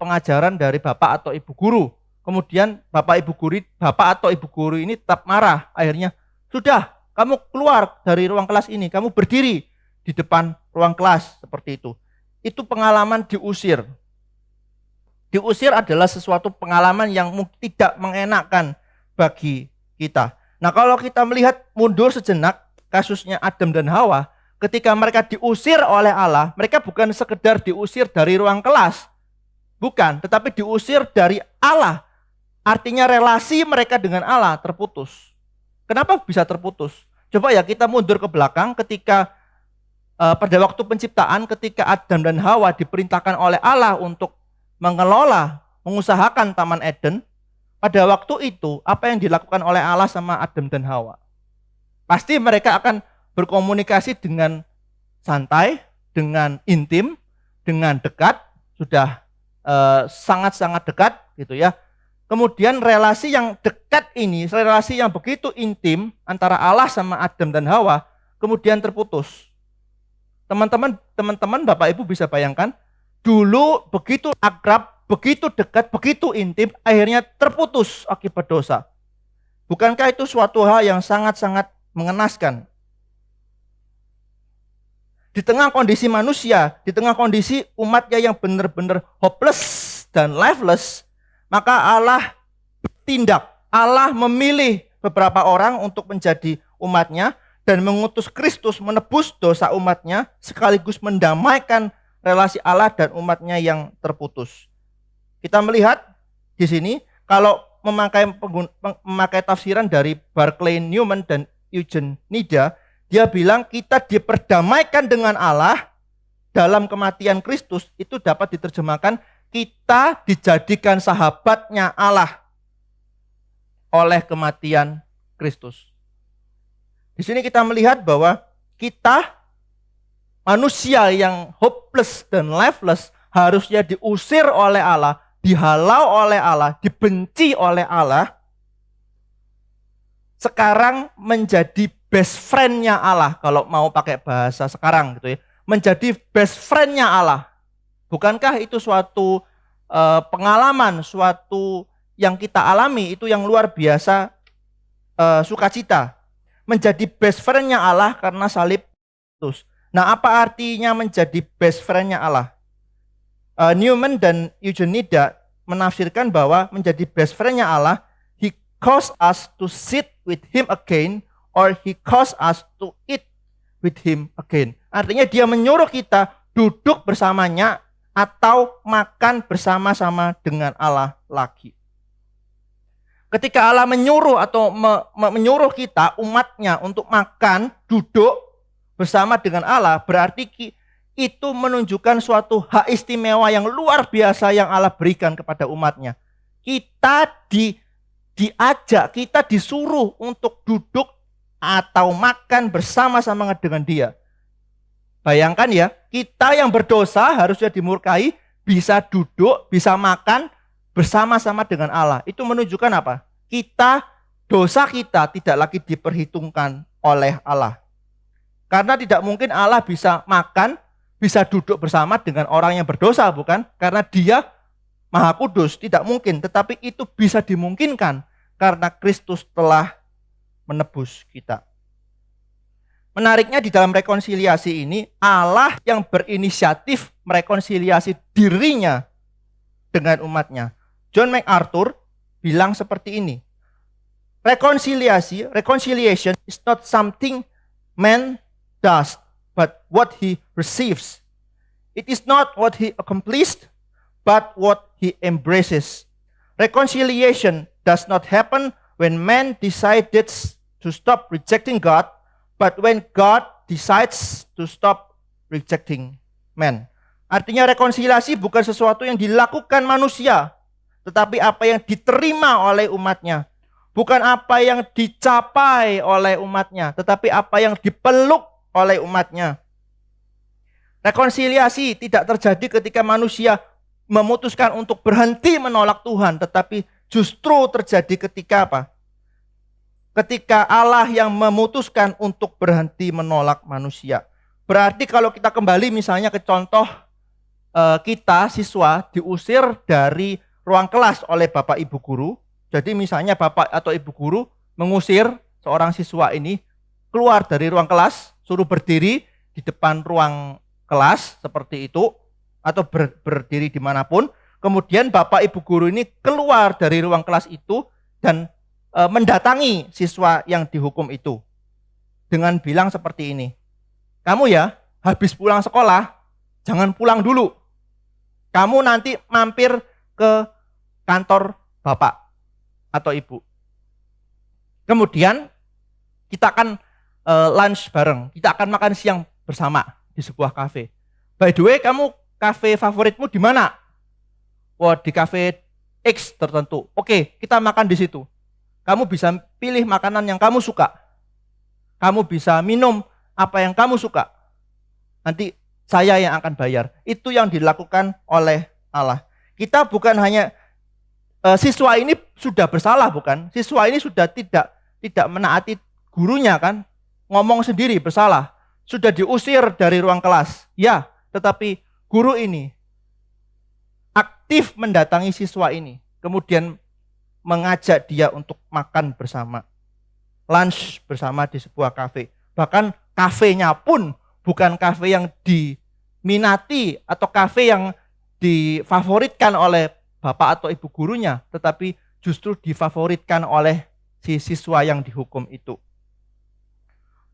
pengajaran dari bapak atau ibu guru." Kemudian bapak atau ibu guru ini tetap marah. Akhirnya, sudah, kamu keluar dari ruang kelas ini, kamu berdiri di depan ruang kelas seperti itu. Itu pengalaman diusir. Diusir adalah sesuatu pengalaman yang tidak mengenakan bagi kita. Nah, kalau kita melihat mundur sejenak kasusnya Adam dan Hawa, ketika mereka diusir oleh Allah, mereka bukan sekedar diusir dari ruang kelas. Bukan, tetapi diusir dari Allah. Artinya relasi mereka dengan Allah terputus. Kenapa bisa terputus? Coba ya kita mundur ke belakang ketika pada waktu penciptaan, ketika Adam dan Hawa diperintahkan oleh Allah untuk mengelola, mengusahakan Taman Eden. Pada waktu itu, apa yang dilakukan oleh Allah sama Adam dan Hawa? Pasti mereka akan berkomunikasi dengan santai, dengan intim, dengan dekat, sudah sangat-sangat dekat gitu ya. Kemudian relasi yang dekat ini, relasi yang begitu intim antara Allah sama Adam dan Hawa, kemudian terputus. Teman-teman, Bapak Ibu bisa bayangkan, dulu begitu akrab, begitu dekat, begitu intim, akhirnya terputus akibat dosa. Bukankah itu suatu hal yang sangat-sangat mengenaskan? Di tengah kondisi manusia, di tengah kondisi umatnya yang benar-benar hopeless dan lifeless, maka Allah bertindak. Allah memilih beberapa orang untuk menjadi umatnya dan mengutus Kristus menebus dosa umatnya sekaligus mendamaikan relasi Allah dan umatnya yang terputus. Kita melihat di sini kalau memakai tafsiran dari Barclay Newman dan Eugene Nida, dia bilang kita diperdamaikan dengan Allah dalam kematian Kristus, itu dapat diterjemahkan kita dijadikan sahabatnya Allah oleh kematian Kristus. Di sini kita melihat bahwa kita manusia yang hopeless dan lifeless harusnya diusir oleh Allah, dihalau oleh Allah, dibenci oleh Allah. Sekarang menjadi best friend-nya Allah, kalau mau pakai bahasa sekarang gitu ya. Menjadi best friend-nya Allah. Bukankah itu suatu pengalaman, suatu yang kita alami, itu yang luar biasa sukacita. Menjadi best friend-nya Allah karena salib Kristus. Nah, apa artinya menjadi best friend-nya Allah? Newman dan Eugenides menafsirkan bahwa menjadi best friend-nya Allah, He caused us to sit with Him again, or He caused us to eat with Him again. Artinya dia menyuruh kita duduk bersamanya atau makan bersama-sama dengan Allah lagi. Ketika Allah menyuruh atau menyuruh kita, umatnya, untuk makan, duduk bersama dengan Allah, berarti itu menunjukkan suatu hak istimewa yang luar biasa yang Allah berikan kepada umatnya. Kita diajak, kita disuruh untuk duduk atau makan bersama-sama dengan dia. Bayangkan ya, kita yang berdosa harusnya dimurkai, bisa duduk, bisa makan bersama-sama dengan Allah. Itu menunjukkan apa? Dosa kita tidak lagi diperhitungkan oleh Allah. Karena tidak mungkin Allah bisa makan, bisa duduk bersama dengan orang yang berdosa, bukan? Karena dia Maha Kudus, tidak mungkin. Tetapi itu bisa dimungkinkan karena Kristus telah menebus kita. Menariknya di dalam rekonsiliasi ini, Allah yang berinisiatif merekonsiliasi dirinya dengan umatnya. John MacArthur bilang seperti ini. Reconciliation is not something man does, but what he receives. It is not what he accomplished, but what he embraces. Reconciliation does not happen when man decided to stop rejecting God, but when God decides to stop rejecting man. Artinya rekonsiliasi bukan sesuatu yang dilakukan manusia, tetapi apa yang diterima oleh umatnya. Bukan apa yang dicapai oleh umatnya, tetapi apa yang dipeluk oleh umatnya. Rekonsiliasi tidak terjadi ketika manusia memutuskan untuk berhenti menolak Tuhan, tetapi justru terjadi ketika apa? Ketika Allah yang memutuskan untuk berhenti menolak manusia. Berarti kalau kita kembali misalnya ke contoh kita siswa diusir dari ruang kelas oleh Bapak Ibu guru. Jadi misalnya Bapak atau Ibu guru mengusir seorang siswa ini keluar dari ruang kelas, suruh berdiri di depan ruang kelas seperti itu, atau berdiri dimanapun. Kemudian Bapak Ibu guru ini keluar dari ruang kelas itu dan mendatangi siswa yang dihukum itu dengan bilang seperti ini, kamu ya habis pulang sekolah jangan pulang dulu, kamu nanti mampir ke kantor bapak atau ibu, kemudian kita akan lunch bareng, kita akan makan siang bersama di sebuah kafe. By the way, kamu kafe favoritmu di mana? Wah, di kafe X tertentu. Oke, kita makan di situ. Kamu bisa pilih makanan yang kamu suka. Kamu bisa minum apa yang kamu suka. Nanti saya yang akan bayar. Itu yang dilakukan oleh Allah. Kita bukan hanya siswa ini sudah bersalah, bukan? Siswa ini sudah tidak menaati gurunya, kan? Ngomong sendiri bersalah. Sudah diusir dari ruang kelas. Ya, tetapi guru ini aktif mendatangi siswa ini. Kemudian mengajak dia untuk makan bersama, lunch bersama di sebuah kafe. Bahkan kafenya pun bukan kafe yang diminati atau kafe yang difavoritkan oleh bapak atau ibu gurunya, tetapi justru difavoritkan oleh si siswa yang dihukum itu.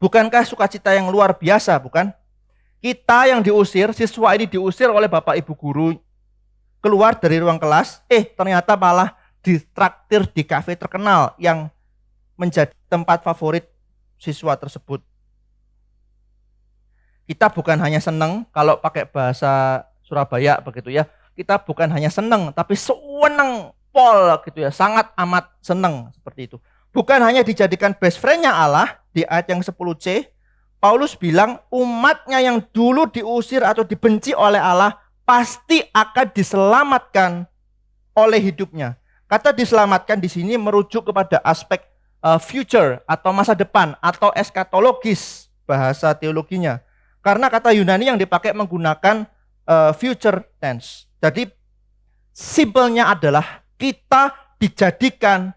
Bukankah sukacita yang luar biasa, bukan? Kita yang diusir, siswa ini diusir oleh bapak ibu guru, keluar dari ruang kelas, ternyata malah ditraktir di kafe terkenal yang menjadi tempat favorit siswa tersebut. Kita bukan hanya senang, kalau pakai bahasa Surabaya begitu ya, kita bukan hanya senang, tapi sewenang pol gitu ya, sangat amat senang seperti itu. Bukan hanya dijadikan best friend-nya Allah, di ayat yang 10C, Paulus bilang umatnya yang dulu diusir atau dibenci oleh Allah pasti akan diselamatkan oleh hidupnya. Kata diselamatkan di sini merujuk kepada aspek future atau masa depan atau eskatologis bahasa teologinya. Karena kata Yunani yang dipakai menggunakan future tense. Jadi simpelnya adalah kita dijadikan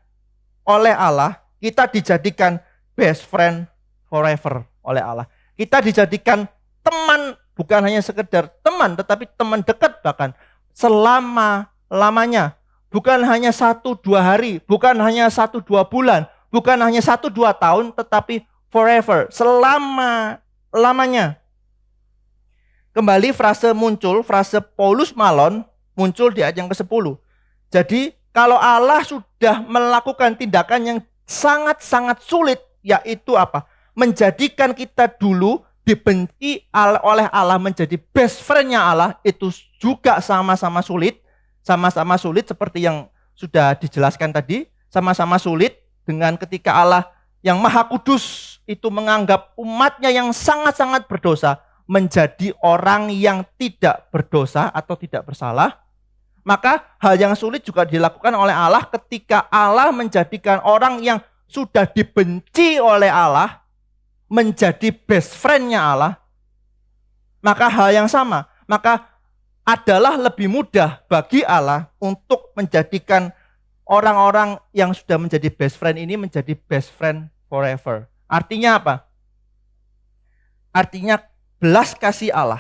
oleh Allah, kita dijadikan best friend forever oleh Allah. Kita dijadikan teman, bukan hanya sekedar teman, tetapi teman dekat bahkan selama-lamanya. Bukan hanya 1-2 hari, bukan hanya 1-2 bulan, bukan hanya 1-2 tahun, tetapi forever, selama-lamanya. Kembali frase Paulus Malon muncul di ayat yang ke-10. Jadi kalau Allah sudah melakukan tindakan yang sangat-sangat sulit, yaitu apa? Menjadikan kita dulu dibenci oleh Allah menjadi best friend-nya Allah, itu juga sama-sama sulit. Sama-sama sulit seperti yang sudah dijelaskan tadi. Sama-sama sulit dengan ketika Allah yang Maha Kudus itu menganggap umatnya yang sangat-sangat berdosa menjadi orang yang tidak berdosa atau tidak bersalah. Maka hal yang sulit juga dilakukan oleh Allah ketika Allah menjadikan orang yang sudah dibenci oleh Allah menjadi best friend-nya Allah. Maka hal yang sama, maka adalah lebih mudah bagi Allah untuk menjadikan orang-orang yang sudah menjadi best friend ini menjadi best friend forever. Artinya apa? Artinya belas kasih Allah,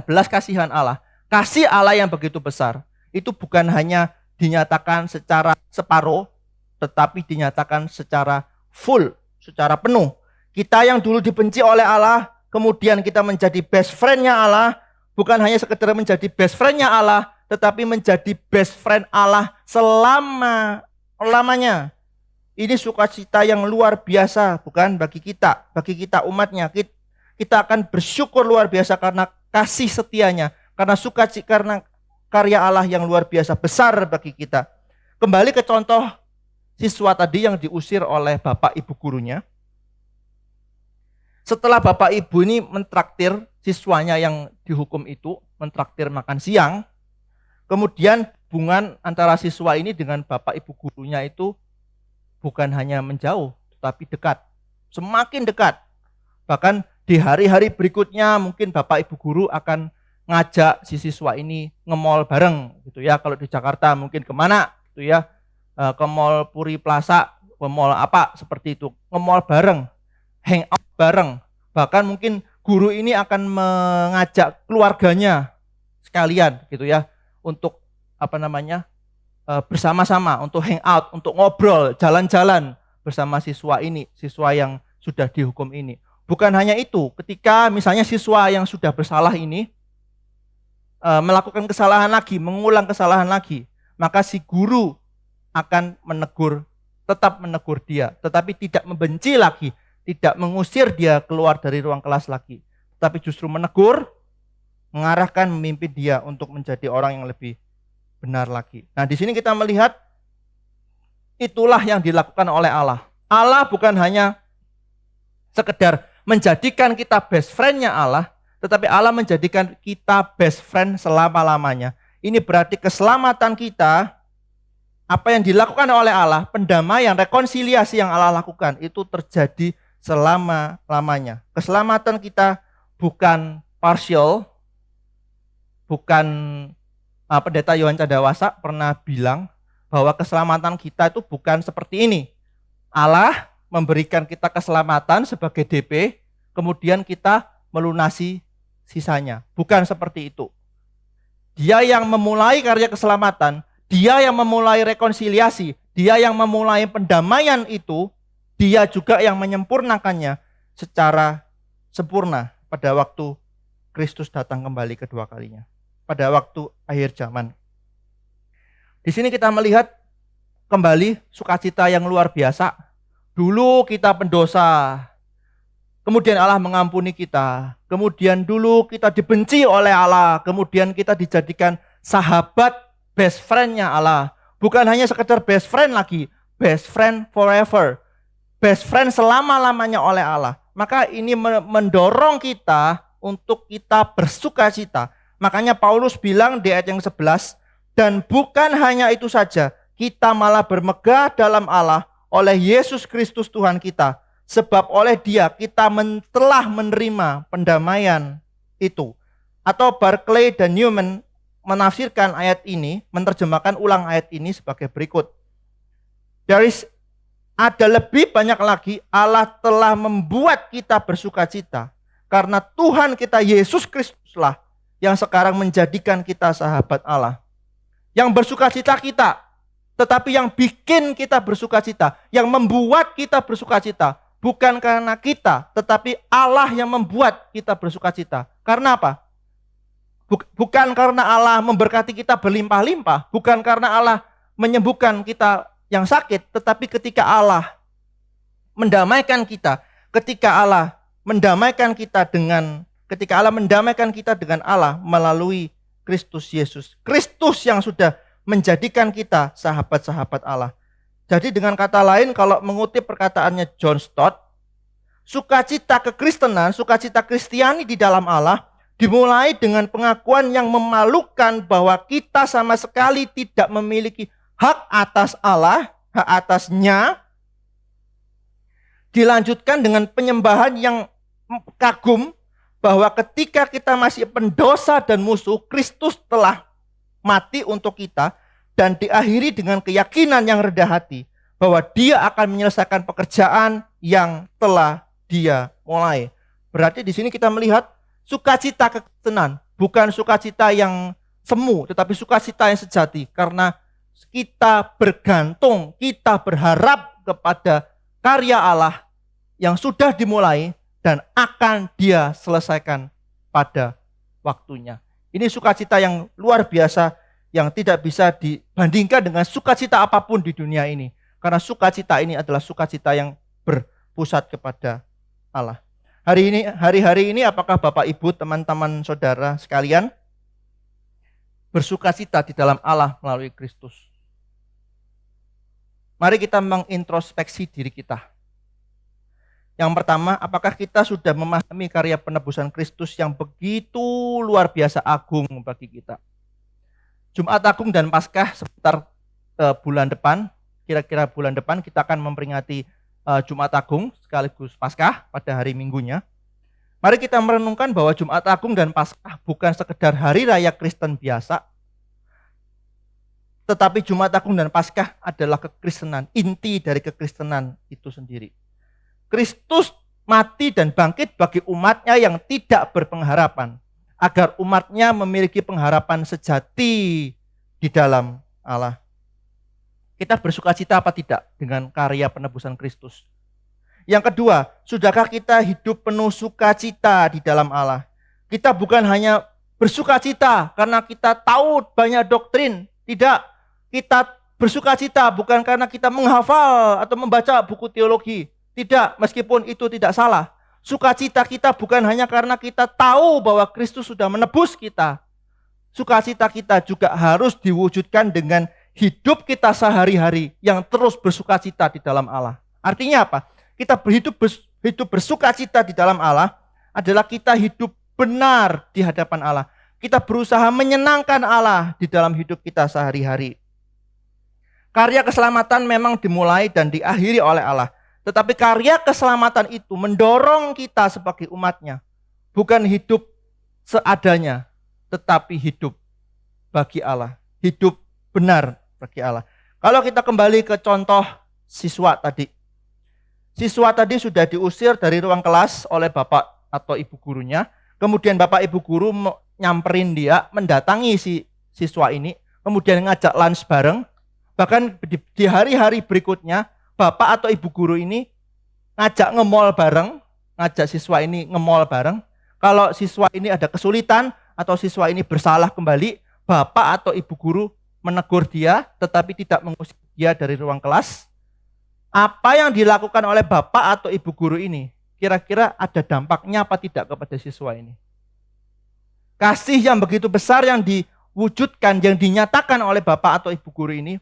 belas kasihan Allah, kasih Allah yang begitu besar, itu bukan hanya dinyatakan secara separuh, tetapi dinyatakan secara full, secara penuh. Kita yang dulu dibenci oleh Allah, kemudian kita menjadi best friend-nya Allah, bukan hanya sekedar menjadi best friend-nya Allah, tetapi menjadi best friend Allah selama-lamanya. Ini sukacita yang luar biasa, bukan bagi kita umatnya. Kita akan bersyukur luar biasa karena kasih setianya, karena karena karya Allah yang luar biasa besar bagi kita. Kembali ke contoh siswa tadi yang diusir oleh bapak ibu gurunya. Setelah bapak ibu ini mentraktir siswanya yang dihukum itu, mentraktir makan siang, kemudian hubungan antara siswa ini dengan bapak ibu gurunya itu bukan hanya menjauh, tetapi dekat, semakin dekat. Bahkan di hari-hari berikutnya mungkin bapak ibu guru akan ngajak si siswa ini nge-mall bareng gitu ya. Kalau di Jakarta mungkin kemana gitu ya, ke mall Puri Plaza, ke mall apa seperti itu, nge-mall bareng, hang out bareng. Bahkan mungkin guru ini akan mengajak keluarganya sekalian gitu ya, untuk bersama-sama, untuk hang out, untuk ngobrol, jalan-jalan bersama siswa ini, siswa yang sudah dihukum ini. Bukan hanya itu, ketika misalnya siswa yang sudah bersalah ini melakukan kesalahan lagi, mengulang kesalahan lagi, maka si guru akan tetap menegur dia, tetapi tidak membenci lagi, tidak mengusir dia keluar dari ruang kelas lagi, tetapi justru menegur, mengarahkan, memimpin dia untuk menjadi orang yang lebih benar lagi. Nah, di sini kita melihat itulah yang dilakukan oleh Allah. Allah bukan hanya sekedar menjadikan kita best friend-nya Allah, tetapi Allah menjadikan kita best friend selama-lamanya. Ini berarti keselamatan kita, apa yang dilakukan oleh Allah, pendamaian, rekonsiliasi yang Allah lakukan, itu terjadi selama-lamanya. Keselamatan kita bukan partial, bukan Pendeta Yohan Candawasa pernah bilang bahwa keselamatan kita itu bukan seperti ini. Allah memberikan kita keselamatan sebagai DP, kemudian kita melunasi sisanya. Bukan seperti itu. Dia yang memulai karya keselamatan, dia yang memulai rekonsiliasi, dia yang memulai pendamaian itu, dia juga yang menyempurnakannya secara sempurna pada waktu Kristus datang kembali kedua kalinya, pada waktu akhir zaman. Di sini kita melihat kembali sukacita yang luar biasa. Dulu kita pendosa, kemudian Allah mengampuni kita. Kemudian dulu kita dibenci oleh Allah, kemudian kita dijadikan sahabat, best friend-nya Allah. Bukan hanya sekedar best friend lagi, best friend forever. Best friend selama-lamanya oleh Allah. Maka ini mendorong kita untuk kita bersukacita. Makanya Paulus bilang di ayat yang 11, dan bukan hanya itu saja, kita malah bermegah dalam Allah oleh Yesus Kristus Tuhan kita. Sebab oleh Dia kita telah menerima pendamaian itu. Atau Barclay dan Newman menafsirkan ayat ini, menerjemahkan ulang ayat ini sebagai berikut. Ada lebih banyak lagi, Allah telah membuat kita bersukacita karena Tuhan kita Yesus Kristuslah yang sekarang menjadikan kita sahabat Allah. Yang bersukacita kita, tetapi yang bikin kita bersukacita, yang membuat kita bersukacita, bukan karena kita, tetapi Allah yang membuat kita bersukacita. Karena apa? Bukan karena Allah memberkati kita berlimpah-limpah, bukan karena Allah menyembuhkan kita yang sakit, tetapi ketika Allah mendamaikan kita, ketika Allah mendamaikan kita dengan Allah melalui Kristus Yesus. Kristus yang sudah menjadikan kita sahabat-sahabat Allah. Jadi dengan kata lain, kalau mengutip perkataannya John Stott, sukacita kekristenan, sukacita Kristiani di dalam Allah dimulai dengan pengakuan yang memalukan bahwa kita sama sekali tidak memiliki hak atas Allah, hak atasnya. Dilanjutkan dengan penyembahan yang kagum bahwa ketika kita masih pendosa dan musuh, Kristus telah mati untuk kita, dan diakhiri dengan keyakinan yang rendah hati bahwa Dia akan menyelesaikan pekerjaan yang telah Dia mulai. Berarti di sini kita melihat sukacita kekristenan, bukan sukacita yang semu, tetapi sukacita yang sejati. Karena kita bergantung, kita berharap kepada karya Allah yang sudah dimulai dan akan Dia selesaikan pada waktunya. Ini sukacita yang luar biasa yang tidak bisa dibandingkan dengan sukacita apapun di dunia ini. Karena sukacita ini adalah sukacita yang berpusat kepada Allah. Hari-hari ini apakah Bapak Ibu, teman-teman saudara sekalian bersukacita di dalam Allah melalui Kristus? Mari kita mengintrospeksi diri kita. Yang pertama, apakah kita sudah memahami karya penebusan Kristus yang begitu luar biasa agung bagi kita? Jumat Agung dan Paskah sekitar bulan depan, kira-kira bulan depan kita akan memperingati Jumat Agung sekaligus Paskah pada hari Minggunya. Mari kita merenungkan bahwa Jumat Agung dan Paskah bukan sekedar hari raya Kristen biasa, tetapi Jumat Agung dan Paskah adalah kekristenan, inti dari kekristenan itu sendiri. Kristus mati dan bangkit bagi umatnya yang tidak berpengharapan, agar umatnya memiliki pengharapan sejati di dalam Allah. Kita bersukacita apa tidak dengan karya penebusan Kristus? Yang kedua, sudahkah kita hidup penuh sukacita di dalam Allah? Kita bukan hanya bersukacita karena kita tahu banyak doktrin. Tidak, kita bersukacita bukan karena kita menghafal atau membaca buku teologi. Tidak, meskipun itu tidak salah. Sukacita kita bukan hanya karena kita tahu bahwa Kristus sudah menebus kita. Sukacita kita juga harus diwujudkan dengan hidup kita sehari-hari yang terus bersukacita di dalam Allah. Artinya apa? Kita hidup bersukacita di dalam Allah adalah kita hidup benar di hadapan Allah. Kita berusaha menyenangkan Allah di dalam hidup kita sehari-hari. Karya keselamatan memang dimulai dan diakhiri oleh Allah. Tetapi karya keselamatan itu mendorong kita sebagai umatnya. Bukan hidup seadanya, tetapi hidup bagi Allah. Hidup benar bagi Allah. Kalau kita kembali ke contoh siswa tadi. Siswa tadi sudah diusir dari ruang kelas oleh bapak atau ibu gurunya. Kemudian bapak ibu guru nyamperin dia, mendatangi si siswa ini. Kemudian ngajak lunch bareng. Bahkan di hari-hari berikutnya, bapak atau ibu guru ini ngajak nge-mall bareng. Ngajak siswa ini nge-mall bareng. Kalau siswa ini ada kesulitan atau siswa ini bersalah kembali, bapak atau ibu guru menegur dia, tetapi tidak mengusir dia dari ruang kelas. Apa yang dilakukan oleh bapak atau ibu guru ini, kira-kira ada dampaknya apa tidak kepada siswa ini? Kasih yang begitu besar yang diwujudkan, yang dinyatakan oleh bapak atau ibu guru ini,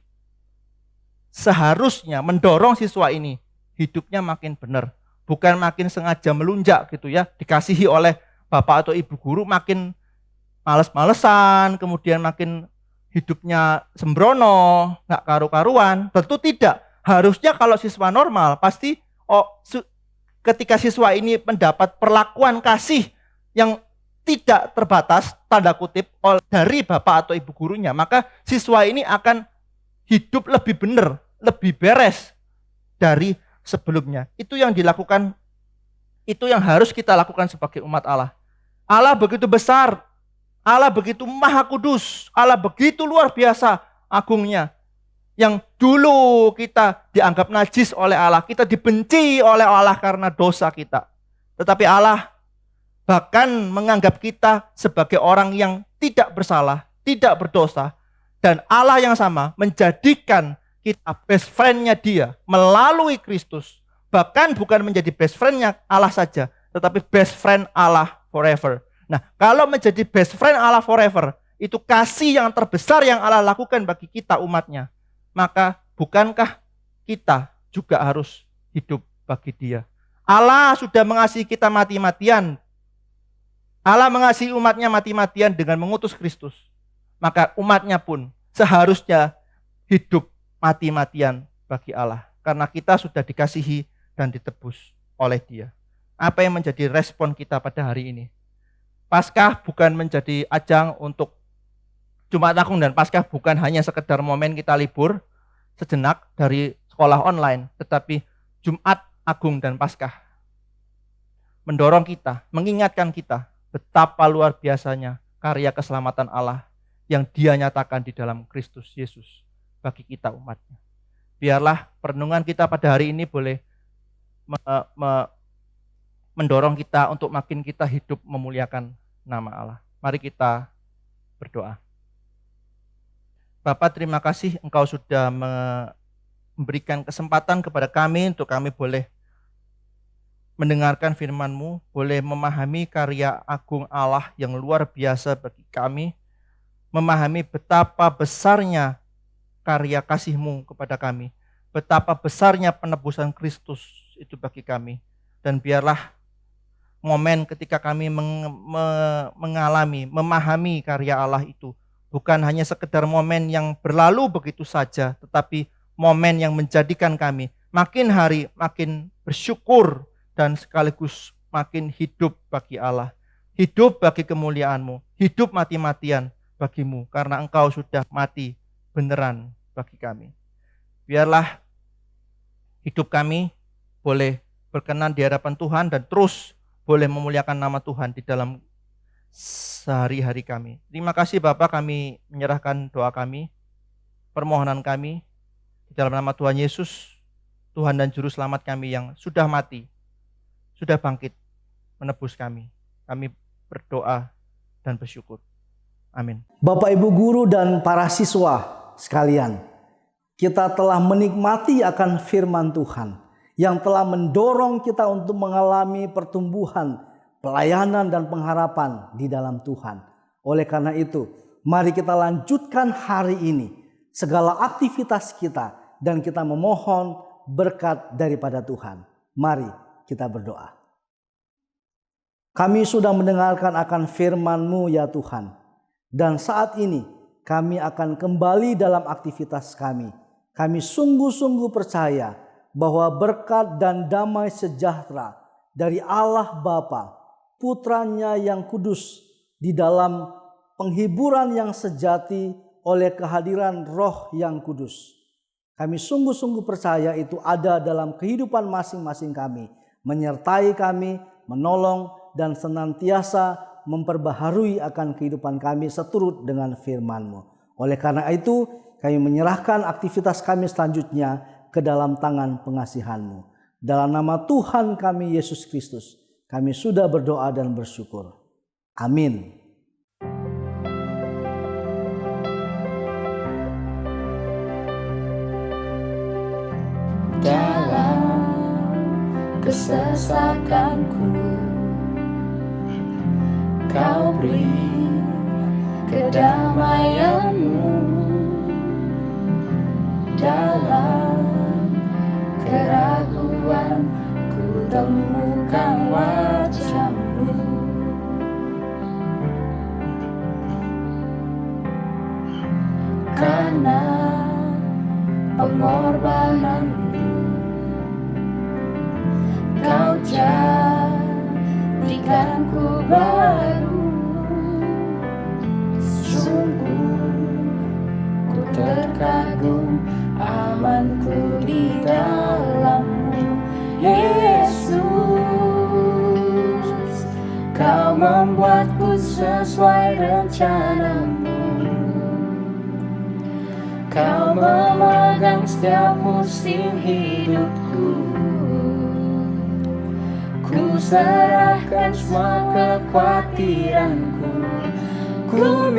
seharusnya mendorong siswa ini hidupnya makin benar. Bukan makin sengaja melunjak gitu ya, dikasihi oleh bapak atau ibu guru makin males-malesan, kemudian makin hidupnya sembrono, gak karu-karuan. Tentu tidak. Harusnya kalau siswa normal pasti ketika siswa ini mendapat perlakuan kasih yang tidak terbatas, tanda kutip, dari bapak atau ibu gurunya, maka siswa ini akan hidup lebih benar, lebih beres dari sebelumnya. Itu yang dilakukan, itu yang harus kita lakukan sebagai umat Allah. Allah begitu besar, Allah begitu maha kudus, Allah begitu luar biasa agungnya. Yang dulu kita dianggap najis oleh Allah, kita dibenci oleh Allah karena dosa kita. Tetapi Allah bahkan menganggap kita sebagai orang yang tidak bersalah, tidak berdosa. Dan Allah yang sama menjadikan kita best friend-nya dia melalui Kristus. Bahkan bukan menjadi best friend-nya Allah saja, tetapi best friend Allah forever. Nah, kalau menjadi best friend Allah forever, itu kasih yang terbesar yang Allah lakukan bagi kita umatnya. Maka bukankah kita juga harus hidup bagi dia? Allah sudah mengasihi kita mati-matian. Allah mengasihi umatnya mati-matian dengan mengutus Kristus. Maka umatnya pun seharusnya hidup mati-matian bagi Allah. Karena kita sudah dikasihi dan ditebus oleh dia. Apa yang menjadi respon kita pada hari ini? Paskah bukan menjadi ajang untuk Jumat Agung, dan Paskah bukan hanya sekedar momen kita libur sejenak dari sekolah online. Tetapi Jumat Agung dan Paskah mendorong kita, mengingatkan kita betapa luar biasanya karya keselamatan Allah yang dia nyatakan di dalam Kristus Yesus bagi kita umatnya. Biarlah perenungan kita pada hari ini boleh mendorong kita untuk makin kita hidup memuliakan nama Allah. Mari kita berdoa. Bapa, terima kasih Engkau sudah memberikan kesempatan kepada kami untuk kami boleh mendengarkan firman-Mu, boleh memahami karya agung Allah yang luar biasa bagi kami, memahami betapa besarnya karya kasih-Mu kepada kami, betapa besarnya penebusan Kristus itu bagi kami. Dan biarlah momen ketika kami mengalami, memahami karya Allah itu bukan hanya sekedar momen yang berlalu begitu saja, tetapi momen yang menjadikan kami makin hari makin bersyukur dan sekaligus makin hidup bagi Allah, hidup bagi kemuliaan-Mu, hidup mati-matian bagimu, karena Engkau sudah mati beneran bagi kami. Biarlah hidup kami boleh berkenan di hadapan Tuhan dan terus boleh memuliakan nama Tuhan di dalam sehari-hari kami. Terima kasih Bapak, kami menyerahkan doa kami, permohonan kami di dalam nama Tuhan Yesus, Tuhan dan Juru Selamat kami yang sudah mati, sudah bangkit menebus kami. Kami berdoa dan bersyukur. Amin. Bapak, Ibu guru dan para siswa sekalian, kita telah menikmati akan firman Tuhan yang telah mendorong kita untuk mengalami pertumbuhan, pelayanan dan pengharapan di dalam Tuhan. Oleh karena itu, mari kita lanjutkan hari ini segala aktivitas kita dan kita memohon berkat daripada Tuhan. Mari kita berdoa. Kami sudah mendengarkan akan firman-Mu ya Tuhan. Dan saat ini kami akan kembali dalam aktivitas kami. Kami sungguh-sungguh percaya bahwa berkat dan damai sejahtera dari Allah Bapa, Putranya yang kudus, di dalam penghiburan yang sejati oleh kehadiran Roh yang kudus. Kami sungguh-sungguh percaya itu ada dalam kehidupan masing-masing kami, menyertai kami, menolong dan senantiasa memperbaharui akan kehidupan kami seturut dengan firman-Mu. Oleh karena itu, kami menyerahkan aktivitas kami selanjutnya ke dalam tangan pengasihan-Mu. Dalam nama Tuhan kami Yesus Kristus, kami sudah berdoa dan bersyukur. Amin. Dalam kesesakanku Kau beri kedamaian-Mu, dalam keraguan ku temukan wajah-Mu. Karena pengorbananmu. Kau jadikanku baru, sungguh ku terkagum, amanku di dalam-Mu, Yesus. Kau membuatku sesuai rencana-Mu, Kau memegang setiap musim hidupku. Ku serahkan semua kekhawatiranku, ku